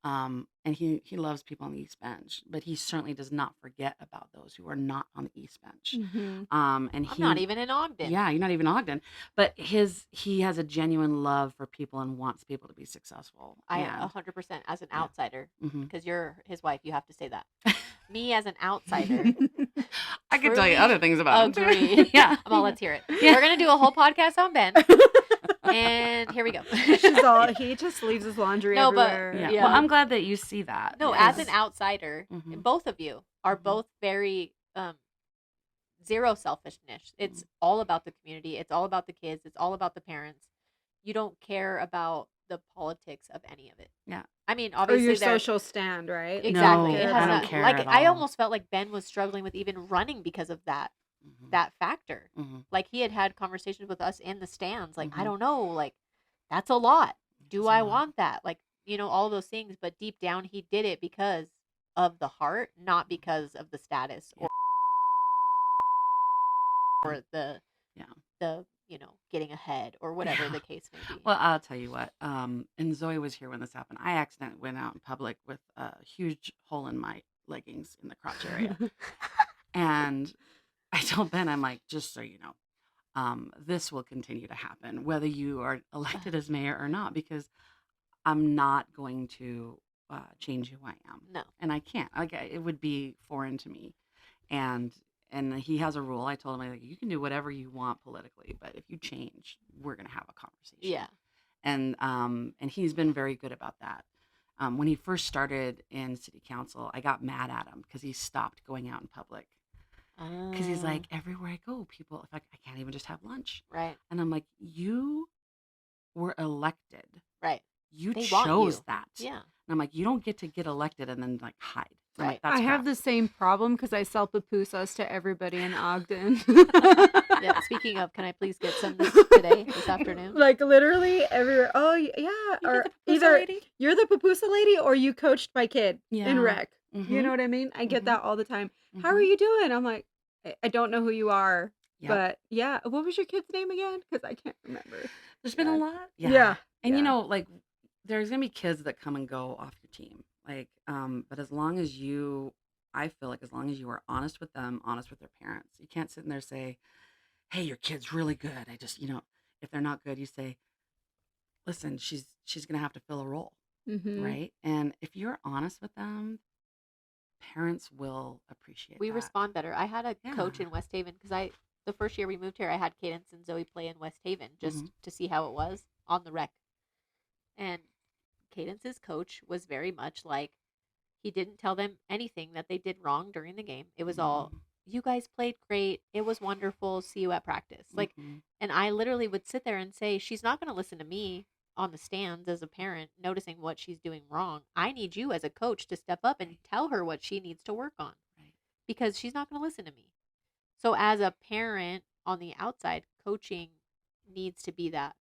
And he loves people on the East Bench, but he certainly does not forget about those who are not on the East Bench. Mhm. And I'm he not even in Ogden. yeah, you're not even Ogden. But he has a genuine love for people and wants people to be successful. I And 100% as an Yeah. outsider, mhm. because you're his wife, you have to say that. Me as an outsider, I could tell you truly other things about him. too. agree. Yeah. Well, let's hear it. Yeah. We're gonna do a whole podcast on Ben, and here we go. He just leaves his laundry No, but- everywhere. Yeah. Yeah. Well, I'm glad that you see that. No, as because- an outsider, Mhm. both of you are Mhm. both very zero selfishness. It's all about the community. It's all about the kids. It's all about the parents. You don't care about the politics of any of it. Yeah. I mean, Or obviously, your there- social stand, right? exactly. No, It I has don't not, care like at I all. almost felt like Ben was struggling with even running because of that Mhm. factor. Mhm. Like he had conversations with us in the stands. Like I Mhm. don't know. Like that's a lot. Do It's a I lot. want that? Like all those things. But deep down, he did it because of the heart, not because of the status Yeah. or the Yeah. the getting ahead or whatever Yeah. the case may be. Well, I'll tell you what. And Zoe was here when this happened. I accidentally went out in public with a huge hole in my leggings in the crotch area, and I told Ben, I'm like, just so you know, this will continue to happen whether you are elected as mayor or not, because I'm not going to change who I am, No. and I can't. Like, it would be foreign to me, and he has a rule. I told him, like, you can do whatever you want politically, but if you change, we're gonna have a conversation. Yeah. And he's been very good about that. When he first started in city council, I got mad at him because he stopped going out in public. Because he's like, everywhere I go, people, if I can't even just have lunch. Right. And I'm like, you were elected. Right. You They want chose you. that. Yeah. And I'm like, you don't get to get elected and then like hide. I'm like, Right. that's I have crap. the same problem because I sell pupusas to everybody in Ogden. Yeah. Speaking of, can I please get some this afternoon? Like literally everywhere. Oh yeah, You or get the pupusa either lady? you're the pupusa lady or you coached my kid in Yeah. rec. You Mhm. know what I mean? I get Mhm. that all the time. How are Mhm. you doing? I'm like, I don't know who you are, Yep. but yeah. What was your kid's name again? Because I can't remember. There's been a Yeah. lot. Yeah. And Yeah. like there's gonna be kids that come and go off your team. Like, but as long as I feel like as long as you are honest with them, honest with their parents, you can't sit in there and say, hey, your kid's really good. I just, if they're not good, you say, listen, she's gonna have to fill a role, Mm-hmm. right? And if you're honest with them, parents will appreciate We that. respond better. I had a coach Yeah. in West Haven because the first year we moved here, I had Cadence and Zoe play in West Haven just Mhm. to see how it was on the rec. And Cadence's coach was very much like, he didn't tell them anything that they did wrong during the game. It was all, Mhm. you guys played great. It was wonderful. See you at practice. Like, Mhm. and I literally would sit there and say, she's not going to listen to me on the stands as a parent noticing what she's doing wrong. I need you as a coach to step up and Right. tell her what she needs to work on Right. because she's not going to listen to me. So as a parent on the outside, coaching needs to be that.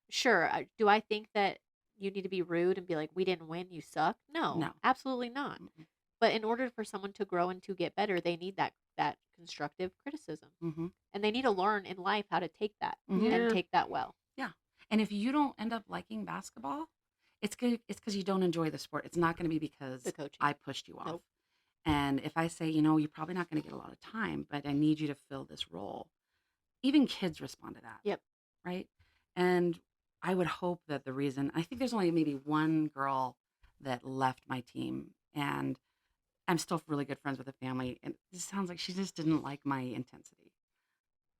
Sure, do I think that you need to be rude and be like, we didn't win, you suck? No, No. absolutely not. Mm-mm. But in order for someone to grow and to get better, they need that constructive criticism. Mhm. And they need to learn in life how to take that Mhm. and Yeah. take that well. Yeah. And if you don't end up liking basketball, it's good. It's because you don't enjoy the sport. It's not going to be because The coaching. I pushed you off. Nope. And if I say, you're probably not going to get a lot of time, but I need you to fill this role, even kids respond to that. Yep. Right. And I would hope that the reason, I think there's only maybe one girl that left my team, and I'm still really good friends with the family. And it sounds like she just didn't like my intensity.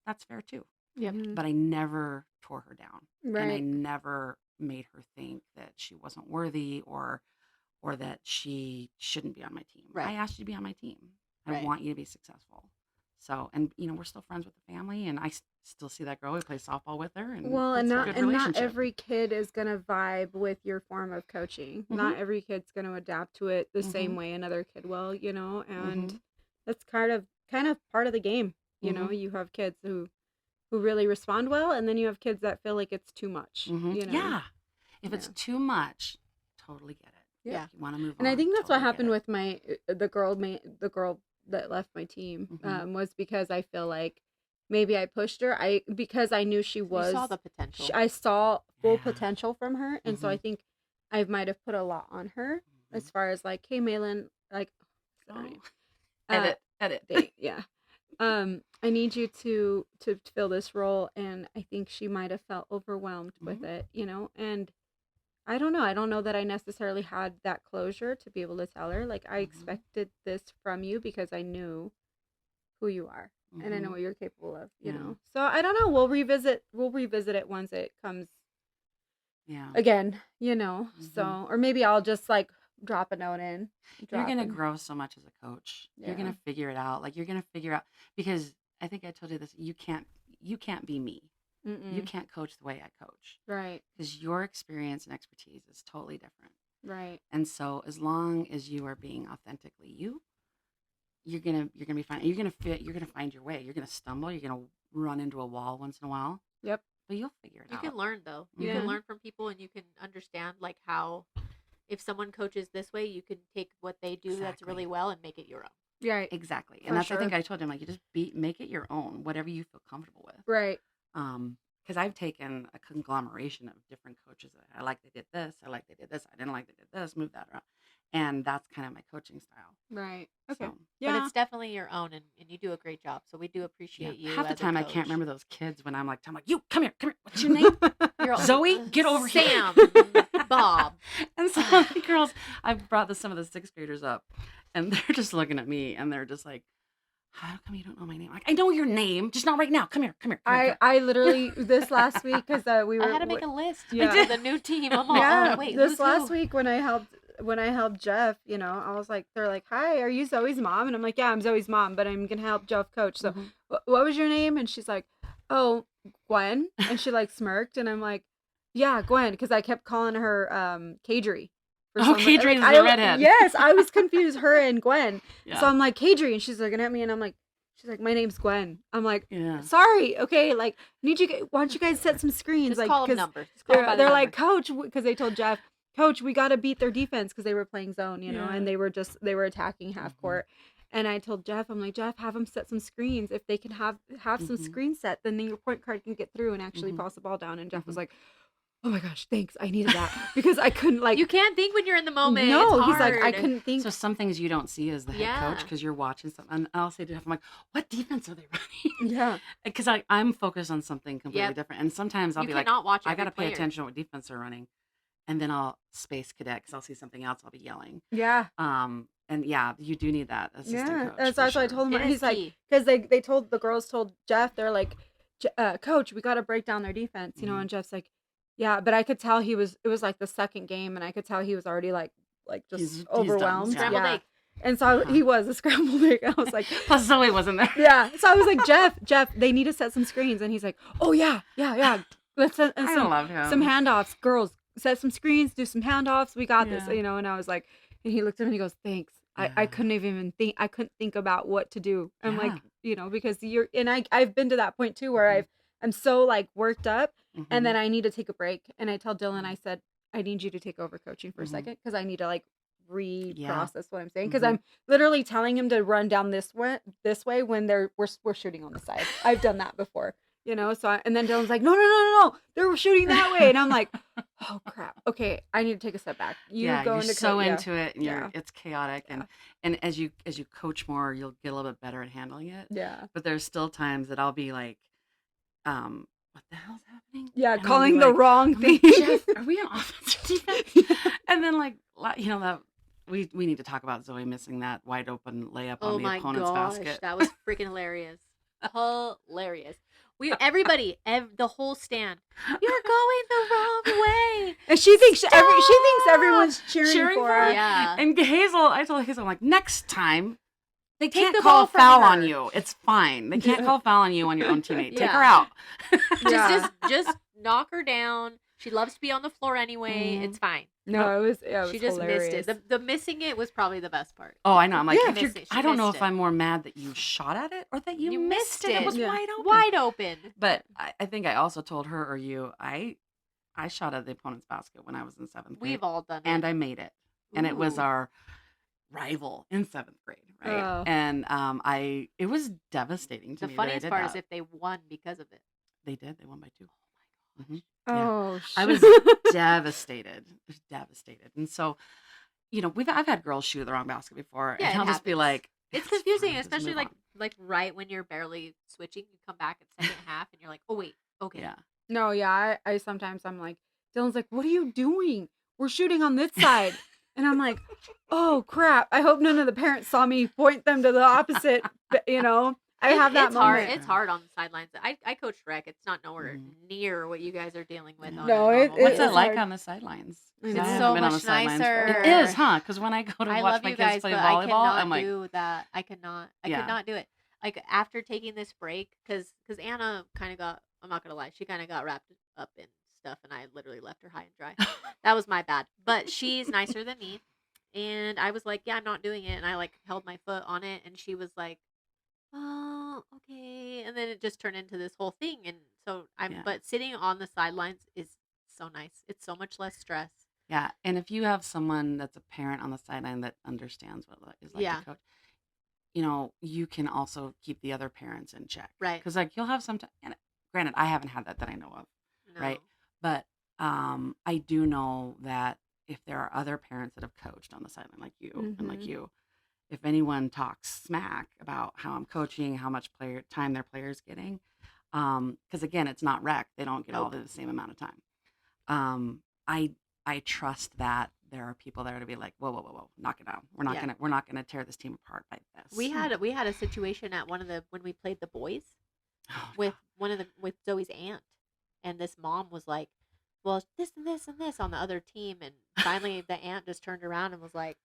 That's fair too. Yep. Mhm. But I never tore her down. And I Right. never made her think that she wasn't worthy or that she shouldn't be on my team. Right. I asked you to be on my team. I Right. want you to be successful. So, and we're still friends with the family, and I still see that girl. We play softball with her, and Well, and it's a not good and not relationship. every kid is gonna vibe with your form of coaching. Not every kid's gonna adapt to it the same Mhm. way another kid will, and Mhm. that's kind of part of the game. Mhm. You have kids who really respond well, and then you have kids that feel like it's too much. Yeah. If it's Yeah. too much, totally get it. Yeah. If you want to move And on, I think that's what totally get happened it. with my the girl that left my team Mhm. was because I feel like maybe I pushed her. Because I knew she You was saw the potential. I saw full Yeah. potential from her, and so I Mhm. think I might have put a lot on her as Mhm. far as like, hey, Malin, like, sorry, Oh. Edit. yeah, I need you to fill this role, and I think she might have felt overwhelmed with Mhm. it, and I don't know. I don't know that I necessarily had that closure to be able to tell her, like, I Mhm. expected this from you because I knew who you are and I know Mhm. what you're capable of, Yeah. So I don't know. We'll revisit it once it comes Yeah. again, So, Mhm. or maybe I'll just like drop a note in. You're Drop gonna in. grow so much as a coach. You're Yeah. gonna figure it out. Like, you're gonna figure out, because I think I told you this. You can't be me. You Mm-mm. can't coach the way I coach, Right. because your experience and expertise is totally different. Right. And so, as long as you are being authentically you, you're gonna be fine. You're gonna fit. You're gonna find your way. You're gonna stumble. You're gonna run into a wall once in a while, Yep. but you'll figure it You out. can learn though. You Yeah. can learn from people and you can understand like how if someone coaches this way, you can take what they do that's really Exactly. well and make it your own. Right. Exactly. For And that's, I think sure. I told him, like, you just make it your own, whatever you feel comfortable with. Right. because I've taken a conglomeration of different coaches. I like they did this. I like they did this. I didn't like they did this. Move that around, and that's kind of my coaching style. Right. Okay. So, But Yeah. it's definitely your own, and you do a great job. So we do yeah. appreciate you Half the as a time I can't coach. remember those kids when I'm like, you come here. What's your name? You're all, Zoe, get over here. Sam, Bob. And some of the girls, I brought some of the sixth graders up, and they're just looking at me, and they're just like, how come you don't know my name? Like, I know your name, just not right now. Come here. I literally this last week because we were I had to make a list Yeah. for the new team. I'm all, yeah oh, wait, this who's last who? week when I helped Jeff, I was like, they're like, hi, are you Zoe's mom? And I'm like, yeah, I'm Zoe's mom, but I'm gonna help Jeff coach. So Mhm. what was your name? And she's like, oh, Gwen. And she like smirked, and I'm like, yeah, Gwen, because I kept calling her Kadri. Oh, Kadri is the redhead. Yes, I was confused, her and Gwen. Yeah. So I'm like, Kadri, and she's looking at me, and I'm like, she's like, my name's Gwen. I'm like, Yeah. sorry, okay, like, why don't you guys set some screens? Just like, call them 'cause numbers. Just call them by the they're number. like, coach, because they told Jeff, coach, we got to beat their defense because they were playing zone, Yeah. and they were attacking half Mhm. court. And I told Jeff, I'm like, Jeff, have them set some screens. If they can have some Mhm. screens set, then your point guard can get through and actually Mhm. pass the ball down. And Jeff was Mhm. like, oh my gosh, thanks, I needed that because I couldn't like. You can't think when you're in the moment. No, It's he's like, I hard. couldn't think. So some things you don't see as the head coach Yeah. because you're watching something. And I'll say to Jeff, I'm like, what defense are they running? Yeah. Because I'm focused on something completely Yep. different. And sometimes I'll You be like, cannot watch I every got to pay player. attention to what defense they're running. And then I'll space cadet because I'll see something else. I'll be yelling. Yeah. And yeah, you do need that assistant Yeah, coach. that's for what I sure. told him. It is He's like, key. because the girls told Jeff, they're like, coach, we got to break down their defense, Mhm. and Jeff's like, yeah, but I could tell it was like the second game, and I could tell he was already like just He's done. overwhelmed. Yeah. Scrambled Yeah. egg. And so he was a scrambled egg. I was like, Plus Zoe wasn't there. yeah. So I was like, Jeff, they need to set some screens, and he's like, oh yeah. Let's set I some love him. handoffs, girls. Set some screens, do some handoffs. We got this, Yeah. And I was like, and he looked at me and he goes, thanks. I Yeah. couldn't even think. I couldn't think about what to do. I'm Yeah. like, because I've been to that point too where Mhm. I'm so like worked up, Mhm. and then I need to take a break. And I tell Dylan, I said, I need you to take over coaching for a Mhm. second because I need to like reprocess what I'm saying because Mhm. I'm literally telling him to run down this way when we're shooting on the side. I've done that before. And then Dylan's like, no, they're shooting that way, and I'm like, oh crap, okay, I need to take a step back. Yeah, go you're into so yeah. into it, and Yeah. it's chaotic, and as you coach more, you'll get a little bit better at handling it. Yeah, But there's still times that I'll be like, what the hell's happening? yeah, And I'll be calling the like, wrong I'm like, thing. Jeff, are we on offense or defense? And then that we need to talk about Zoe missing that wide open layup Oh on the my opponent's gosh, basket. that was freaking hilarious. Hilarious. Everybody, the whole stand. You're going the wrong way. And she thinks everyone's cheering for her. Yeah. And I told Hazel, I'm like, next time, they Take can't the call ball a from foul on her. you. It's fine. They can't Yeah. call a foul on you on your own teammate. Take her Yeah. out. Yeah. Just knock her down. She loves to be on the floor anyway. Mhm. It's fine. No, it was She just hilarious. missed it. The missing it was probably the best part. Oh, I know. I'm like, Yeah. if you're, Missed it. She I don't know missed if it. I'm more mad that you shot at it or that you missed it. It was Yeah. wide open. Wide open. But I think I also told her or you, I shot at the opponent's basket when I was in 7th grade. We've all done it. And I made it. And it was Ooh. our rival in 7th grade, right? Oh. And it was devastating to The me that I funniest did part is that. if they won because of it. They did. They won by 2. Mhm. Oh, shit. I was devastated. Devastated. And so, I've had girls shoot the wrong basket before, Yeah, and it I'll just be happens. like, It's "It's confusing, fine, just especially move like on." right when you're barely switching. You come back at second half and you're like, oh wait, okay. Yeah. No, yeah, I sometimes I'm like, Dylan's like, what are you doing? We're shooting on this side. And I'm like, oh crap. I hope none of the parents saw me point them to the opposite, I have that it's moment. hard. It's hard on the sidelines. I coach rec. It's not nowhere Mhm. near what you guys are dealing with. On No, a it- normal What's day. it it's like hard. on the sidelines? I 'Cause know. I It's haven't so been on the much sidelines. nicer. It is, huh? Because when I go to I watch love my you kids guys, play but I volleyball, cannot I'm like, do that. I cannot Yeah. do it. Like after taking this break, because Anna kind of got. I'm not gonna lie. She kind of got wrapped up in stuff, and I literally left her high and dry. That was my bad. But she's nicer than me, and I was like, yeah, I'm not doing it, and I like held my foot on it, and she was like, oh, okay, and then it just turned into this whole thing, and so Yeah. but sitting on the sidelines is so nice. It's so much less stress. Yeah, and if you have someone that's a parent on the sideline that understands what it is like Yeah. to coach, you can also keep the other parents in check. Right. Because you'll have some, and granted, I haven't had that I know of, No. right? But I do know that if there are other parents that have coached on the sideline like you and like Mhm. you, if anyone talks smack about how I'm coaching, how much player time their players getting, because again, it's not rec; they don't get all Nope. the same amount of time. Um, I trust that there are people there to be like, whoa, whoa, whoa, whoa, knock it down. Yeah. We're not gonna tear this team apart by this. We had a situation at when we played the boys Oh, with with Zoe's aunt, and this mom was like, "Well, it's this and this and this on the other team," and finally the aunt just turned around and was like,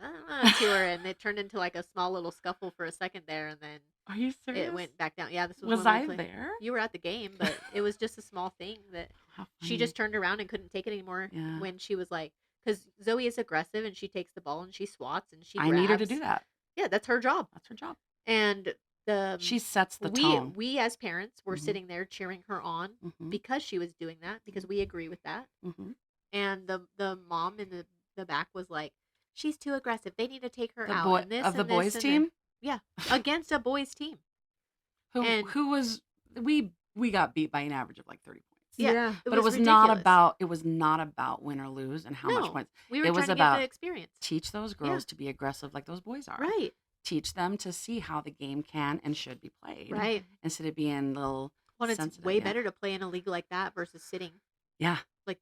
"I don't know," to her, and it turned into like a small little scuffle for a second there, and then are you serious? it went back down. Yeah, this was Was when we I played. there? You were at the game, but it was just a small thing that How she funny. just turned around and couldn't take it anymore Yeah. when she was like, because Zoe is aggressive and she takes the ball and she swats and she I grabs. need her to do that. Yeah, that's her job. That's her job. And the She sets the we tone. we as parents were Mhm. sitting there cheering her on Mhm. because she was doing that because we agree with that. Mm-hmm. And the mom in the back was like, she's too aggressive. They need to take her The out. boy And this of the and this boys and team. yeah, against a boys team. And- Who was we got beat by an average of like 30 points. Yeah, But it was not ridiculous. about win or lose and how much No, points. we were It was trying to about get the experience. teach those girls to be aggressive like those boys are. Right, Teach them to see how the game can and should be played. right. Instead of being little Well, it's sensitive. way Yeah. better to play in a league like that versus sitting. Yeah. Like,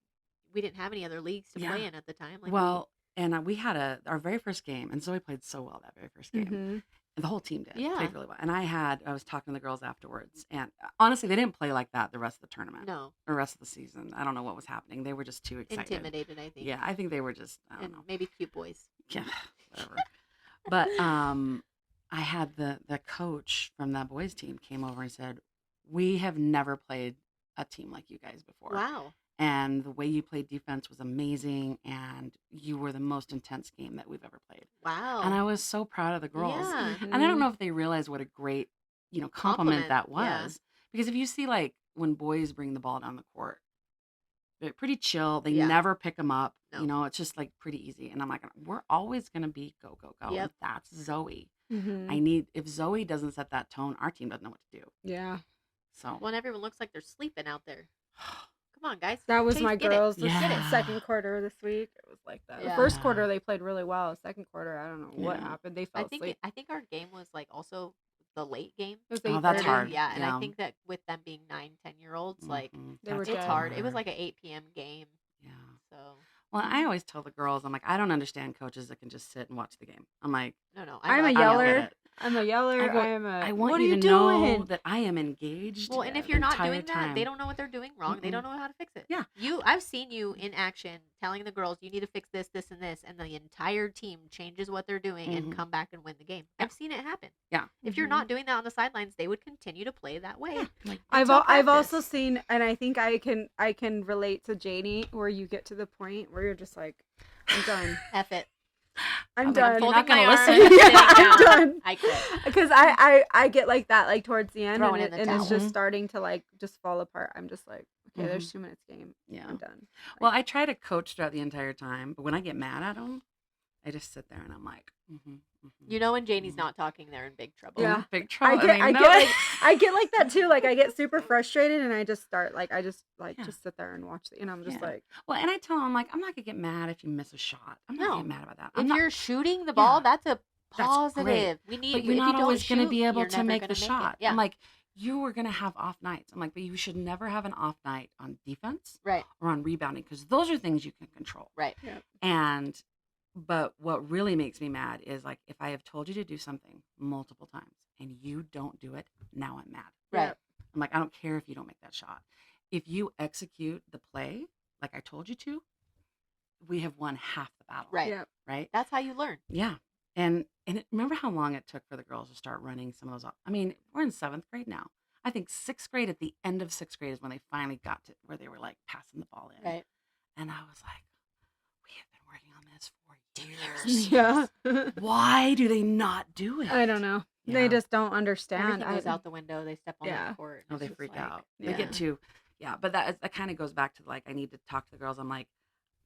we didn't have any other leagues to Yeah. play in at the time. Like, Well, and we had our very first game, and Zoe played so well that very first game. Mhm. And the whole team did. Yeah. Played really well. And I was talking to the girls afterwards, and honestly, they didn't play like that the rest of the tournament. no, The rest of the season. I don't know what was happening. They were just too excited. intimidated, I think. Yeah, I think they were just, I don't And know. maybe cute boys. Yeah, whatever. But I had the coach from that boys team came over and said, we have never played a team like you guys before. Wow. And the way you played defense was amazing, and you were the most intense game that we've ever played. Wow. And I was so proud of the girls. Yeah. And I don't know if they realize what a great, compliment that yeah. was. Because if you see, like, when boys bring the ball down the court, they're pretty chill. They Yeah. never pick them up. No. It's just, like, pretty easy. And I'm like, we're always going to be go, go, go. Yep. And that's Zoe. Mhm. If Zoe doesn't set that tone, our team doesn't know what to do. Yeah. So, Well, and everyone looks like they're sleeping out there. Come on, guys. That was Chase, my get it. girls. Yeah. Get it. Second quarter this week. It was like that. Yeah. The first quarter they played really well. Second quarter, I don't know what Yeah. happened. They fell asleep. I think our game was like also the late game. It was Oh, that's 8:30. hard. Yeah, and Yeah. I think that with them being 9, 10-year-olds, like mhm, They were that's it's dead. hard. It was like an 8 p.m. game, Yeah. so Well, I always tell the girls, I'm like, I don't understand coaches that can just sit and watch the game. I'm like, no. I'm a love I don't yelling. yeller. get it. I'm a yeller. I go- I am a. I want what you are to you know doing? that I am engaged. Well, and if the you're not entire doing that, time. they don't know what they're doing wrong. They Mm-mm. don't know how to fix it. Yeah. I've seen you in action telling the girls you need to fix this, this, and this, and the entire team changes what they're doing and Mhm. come back and win the game. Yeah. I've seen it happen. Yeah. If you're not doing that on the sidelines, they would continue to play that way. Yeah. Like, I've until I've also practice. seen, and I think I can relate to Jaynee, where you get to the point where you're just like, I'm done. F it. I'm I'm done. You're Folding not gonna my arms, listen. sitting I'm down. done. I quit. Because I get like that, like towards the end, Throwing and, in the and it's towel. just starting to like just fall apart. I'm just like, okay, there's 2 minutes game. Yeah. I'm done. Well, I try to coach throughout the entire time, but when I get mad at them, I just sit there and I'm like, You know when Janie's not talking, they're in big trouble. Yeah. big trouble. I and they get know like it. I get like that too. Like I get super frustrated, and I just start like Yeah. just sit there and watch and I'm just Yeah. like, Well, and I tell them, I'm like, I'm not gonna get mad if you miss a shot. I'm not No. getting mad about that. If I'm not, you're shooting the ball, that's a That's positive. great. We need. but you're if not you don't always gonna shoot, be able you're to never make gonna the it. shot. Yeah. I'm like, you are gonna have off nights. I'm like, but you should never have an off night on defense Right. or on rebounding because those are things you can control. Right. But what really makes me mad is like if I have told you to do something multiple times and you don't do it, now I'm mad. Right. I'm like, I don't care if you don't make that shot. If you execute the play like I told you to, we have won half the battle. Right. yeah, Right? That's how you learn. Yeah. Remember how long it took for the girls to start running some of those off? I mean, we're in 7th grade now. I think 6th grade, at the end of 6th grade is when they finally got to where they were like passing the ball in. Right. And I was like, we have been working on this for years. yeah. Why do they not do it? I don't know. They Yeah. just don't understand. Everything goes out the window. They step on Yeah. the court. Oh, It's they just freak like- out. yeah. They get too, yeah. But that kind of goes back to like I need to talk to the girls. I'm like,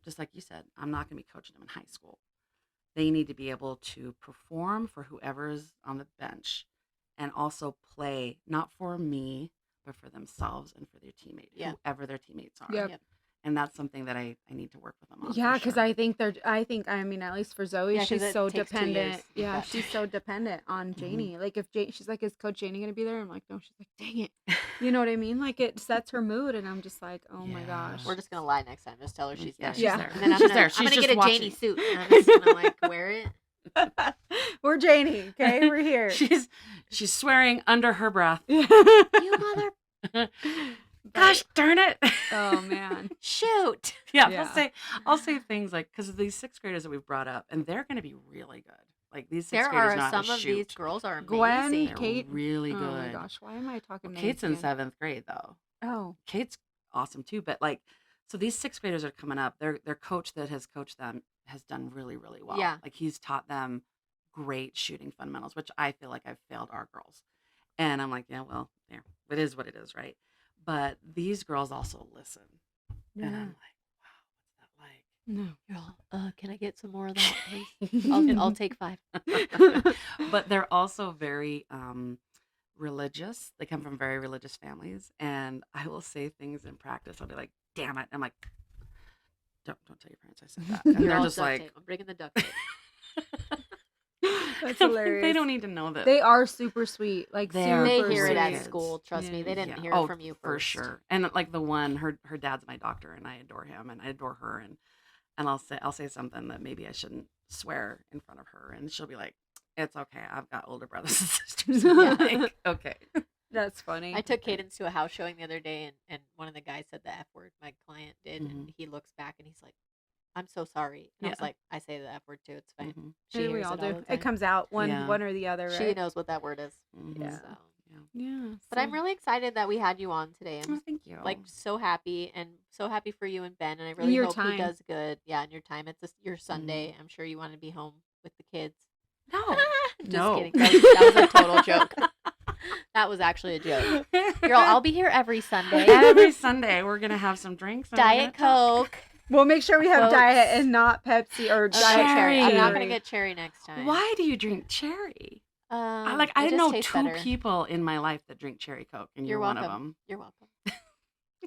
just like you said, I'm not going to be coaching them in high school. They need to be able to perform for whoever's on the bench, and also play not for me, but for themselves and for their teammate, Yeah. whoever their teammates are. Yep. Yep. And that's something that I need to work with them on. Yeah, for because sure. I mean, at least for Zoe, Yeah, 'cause she's it so takes 2 years. dependent. Yeah, But- she's so dependent on Mhm. Jaynee. Like, if she's like, is Coach Jaynee gonna be there? I'm like, no. She's like, dang it. You know what I mean? Like, it sets her mood, and I'm just like, oh my Yeah. gosh. We're just gonna lie next time. Just tell her she's Yeah, there. she's Yeah. there. And then I'm She's gonna, there. I'm She's gonna just get a watching. Jaynee suit. And I'm just gonna like wear it. We're Jaynee, okay? We're here. She's swearing under her breath. You mother Gosh darn it! Oh man. shoot. Yeah, Yeah. I'll say things like, because of these 6th graders that we've brought up, and they're going to be really good. Like these 6th There graders are know how to some of shoot. these girls are amazing. Gwen, They're Kate, really good. Oh my gosh, why am I talking? Well, names Kate's in again? 7th grade though. Oh, Kate's awesome too, but like, so these 6th graders are coming up. Their coach that has coached them has done really, really well. Yeah. Like he's taught them great shooting fundamentals, which I feel like I've failed our girls. And I'm like, yeah, well, there, it is what it is, right? But these girls also listen. And I'm yeah. like, wow, what's that like? No. You're all, can I get some more of that, please? I'll take 5. But they're also very religious. They come from very religious families, and I will say things in practice. I'll be like, "Damn it!" I'm like, "Don't tell your parents I said that." And You're they're all just duct like, tape. I'm bringing the duct tape. That's They hilarious. don't need to know that. They are super sweet. Like They are They super hear it sweet. at kids. school. Trust me, Yeah. they didn't Yeah. hear Oh, it from you for first. sure. And like the one, her dad's my doctor, and I adore him, and I adore her, and I'll say something that maybe I shouldn't swear in front of her, and she'll be like, "It's okay. I've got older brothers and sisters." I'm like, okay. That's funny. I took Cadence to a house showing the other day, and one of the guys said the F word. My client did, and he looks back and he's like, "I'm so sorry." And I was Yeah. like, "I say the F word too. It's fine." Mhm. She Maybe we hears all it all do. the It time. comes out one Yeah. or the other, right? She knows what that word is. Mhm. Yeah. So. Yeah. Yeah. But I'm really excited that we had you on today. Oh, I'm thank you. like so happy and so happy for you and Ben, and I really your hope time. he does good. Yeah, in your time. It's your Sunday. I'm sure you want to be home with the kids. no. Just No. kidding. That was a total joke. That was actually a joke. Girl, I'll be here every Sunday. Every Sunday we're gonna have some drinks. And we're Diet gonna talk. Coke. We'll make sure we have Quotes. diet and not Pepsi or Oh, diet cherry. I'm not Cherry. gonna get cherry next time. Why do you drink cherry? I I just know taste 2 better. people in my life that drink cherry Coke, and You're you're one of welcome. them. You're welcome.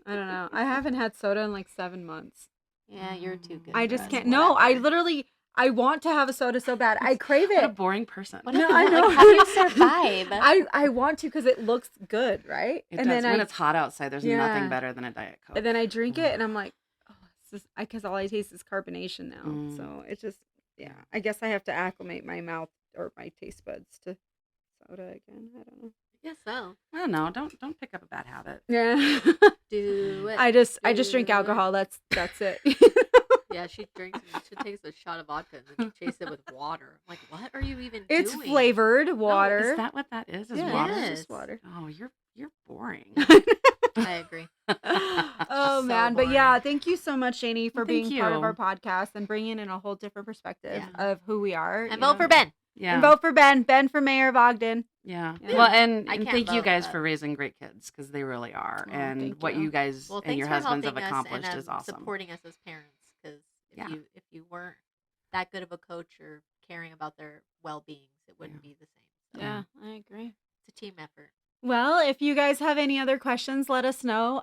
I don't know. I haven't had soda in like 7 months. Yeah, you're too good. I for just us. can't. No, I Whatever. literally. I want to have a soda so bad. I crave What a it. boring person. What No, is I that? know. Like, how do you survive? I want to because it looks good, right? It does. When it's hot outside, there's Yeah. nothing better than a Diet Coke. and then I drink it and I'm like, oh, it's just because all I taste is carbonation now. Mm. So it's just, yeah. I guess I have to acclimate my mouth or my taste buds to soda again. I don't know. Yes, so I don't know. Don't pick up a bad habit. Yeah. do it. I just drink Do it. alcohol. That's it. Yeah, she drinks. She takes a shot of vodka and then she chases it with water. I'm like, what are you even It's doing? flavored water. Is that what that is? Is yeah, water? it's Yes. just water. Oh, you're boring. I agree. Oh So man, but yeah, boring. thank you so much, Jaynee, for Well, thank being part of you. our podcast and bringing in a whole different perspective Yeah. of who we are. And you vote know. for Ben. Yeah. And vote for Ben for mayor of Ogden. Yeah. Yeah. Well, and I can't thank you vote, guys but- for raising great kids, because they really are. Oh, and thank what you. you guys Well, and thanks your for husbands have helping us accomplished and is awesome. supporting us as parents. Because Yeah. if you weren't that good of a coach or caring about their well beings, it wouldn't be the same. So Yeah, I agree. it's a team effort. Well, if you guys have any other questions, let us know.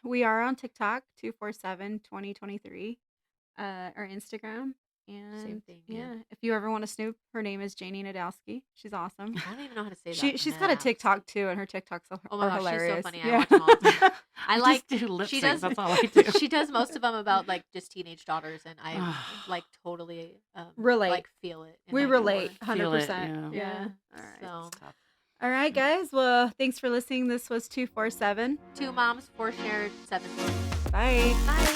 We are on TikTok 247-2023, or Instagram. And Same thing. Yeah. if you ever want to snoop, her name is Jaynee Nadowski. She's awesome. I don't even know how to say that. She's got a Nadowski. TikTok too, and her TikToks are, Oh my gosh, hilarious. she's so funny. I watch them all the time. I like. just do lip she syncs. does- That's all I do. She does most of them about like just teenage daughters, and I like totally Relate. like feel it. in We my relate core. 100%. yeah. Yeah. Yeah. All right. So It's tough. All right, guys. Well, thanks for listening. This was 247. 2 moms, 4 shared, 7 stories. Bye. Bye.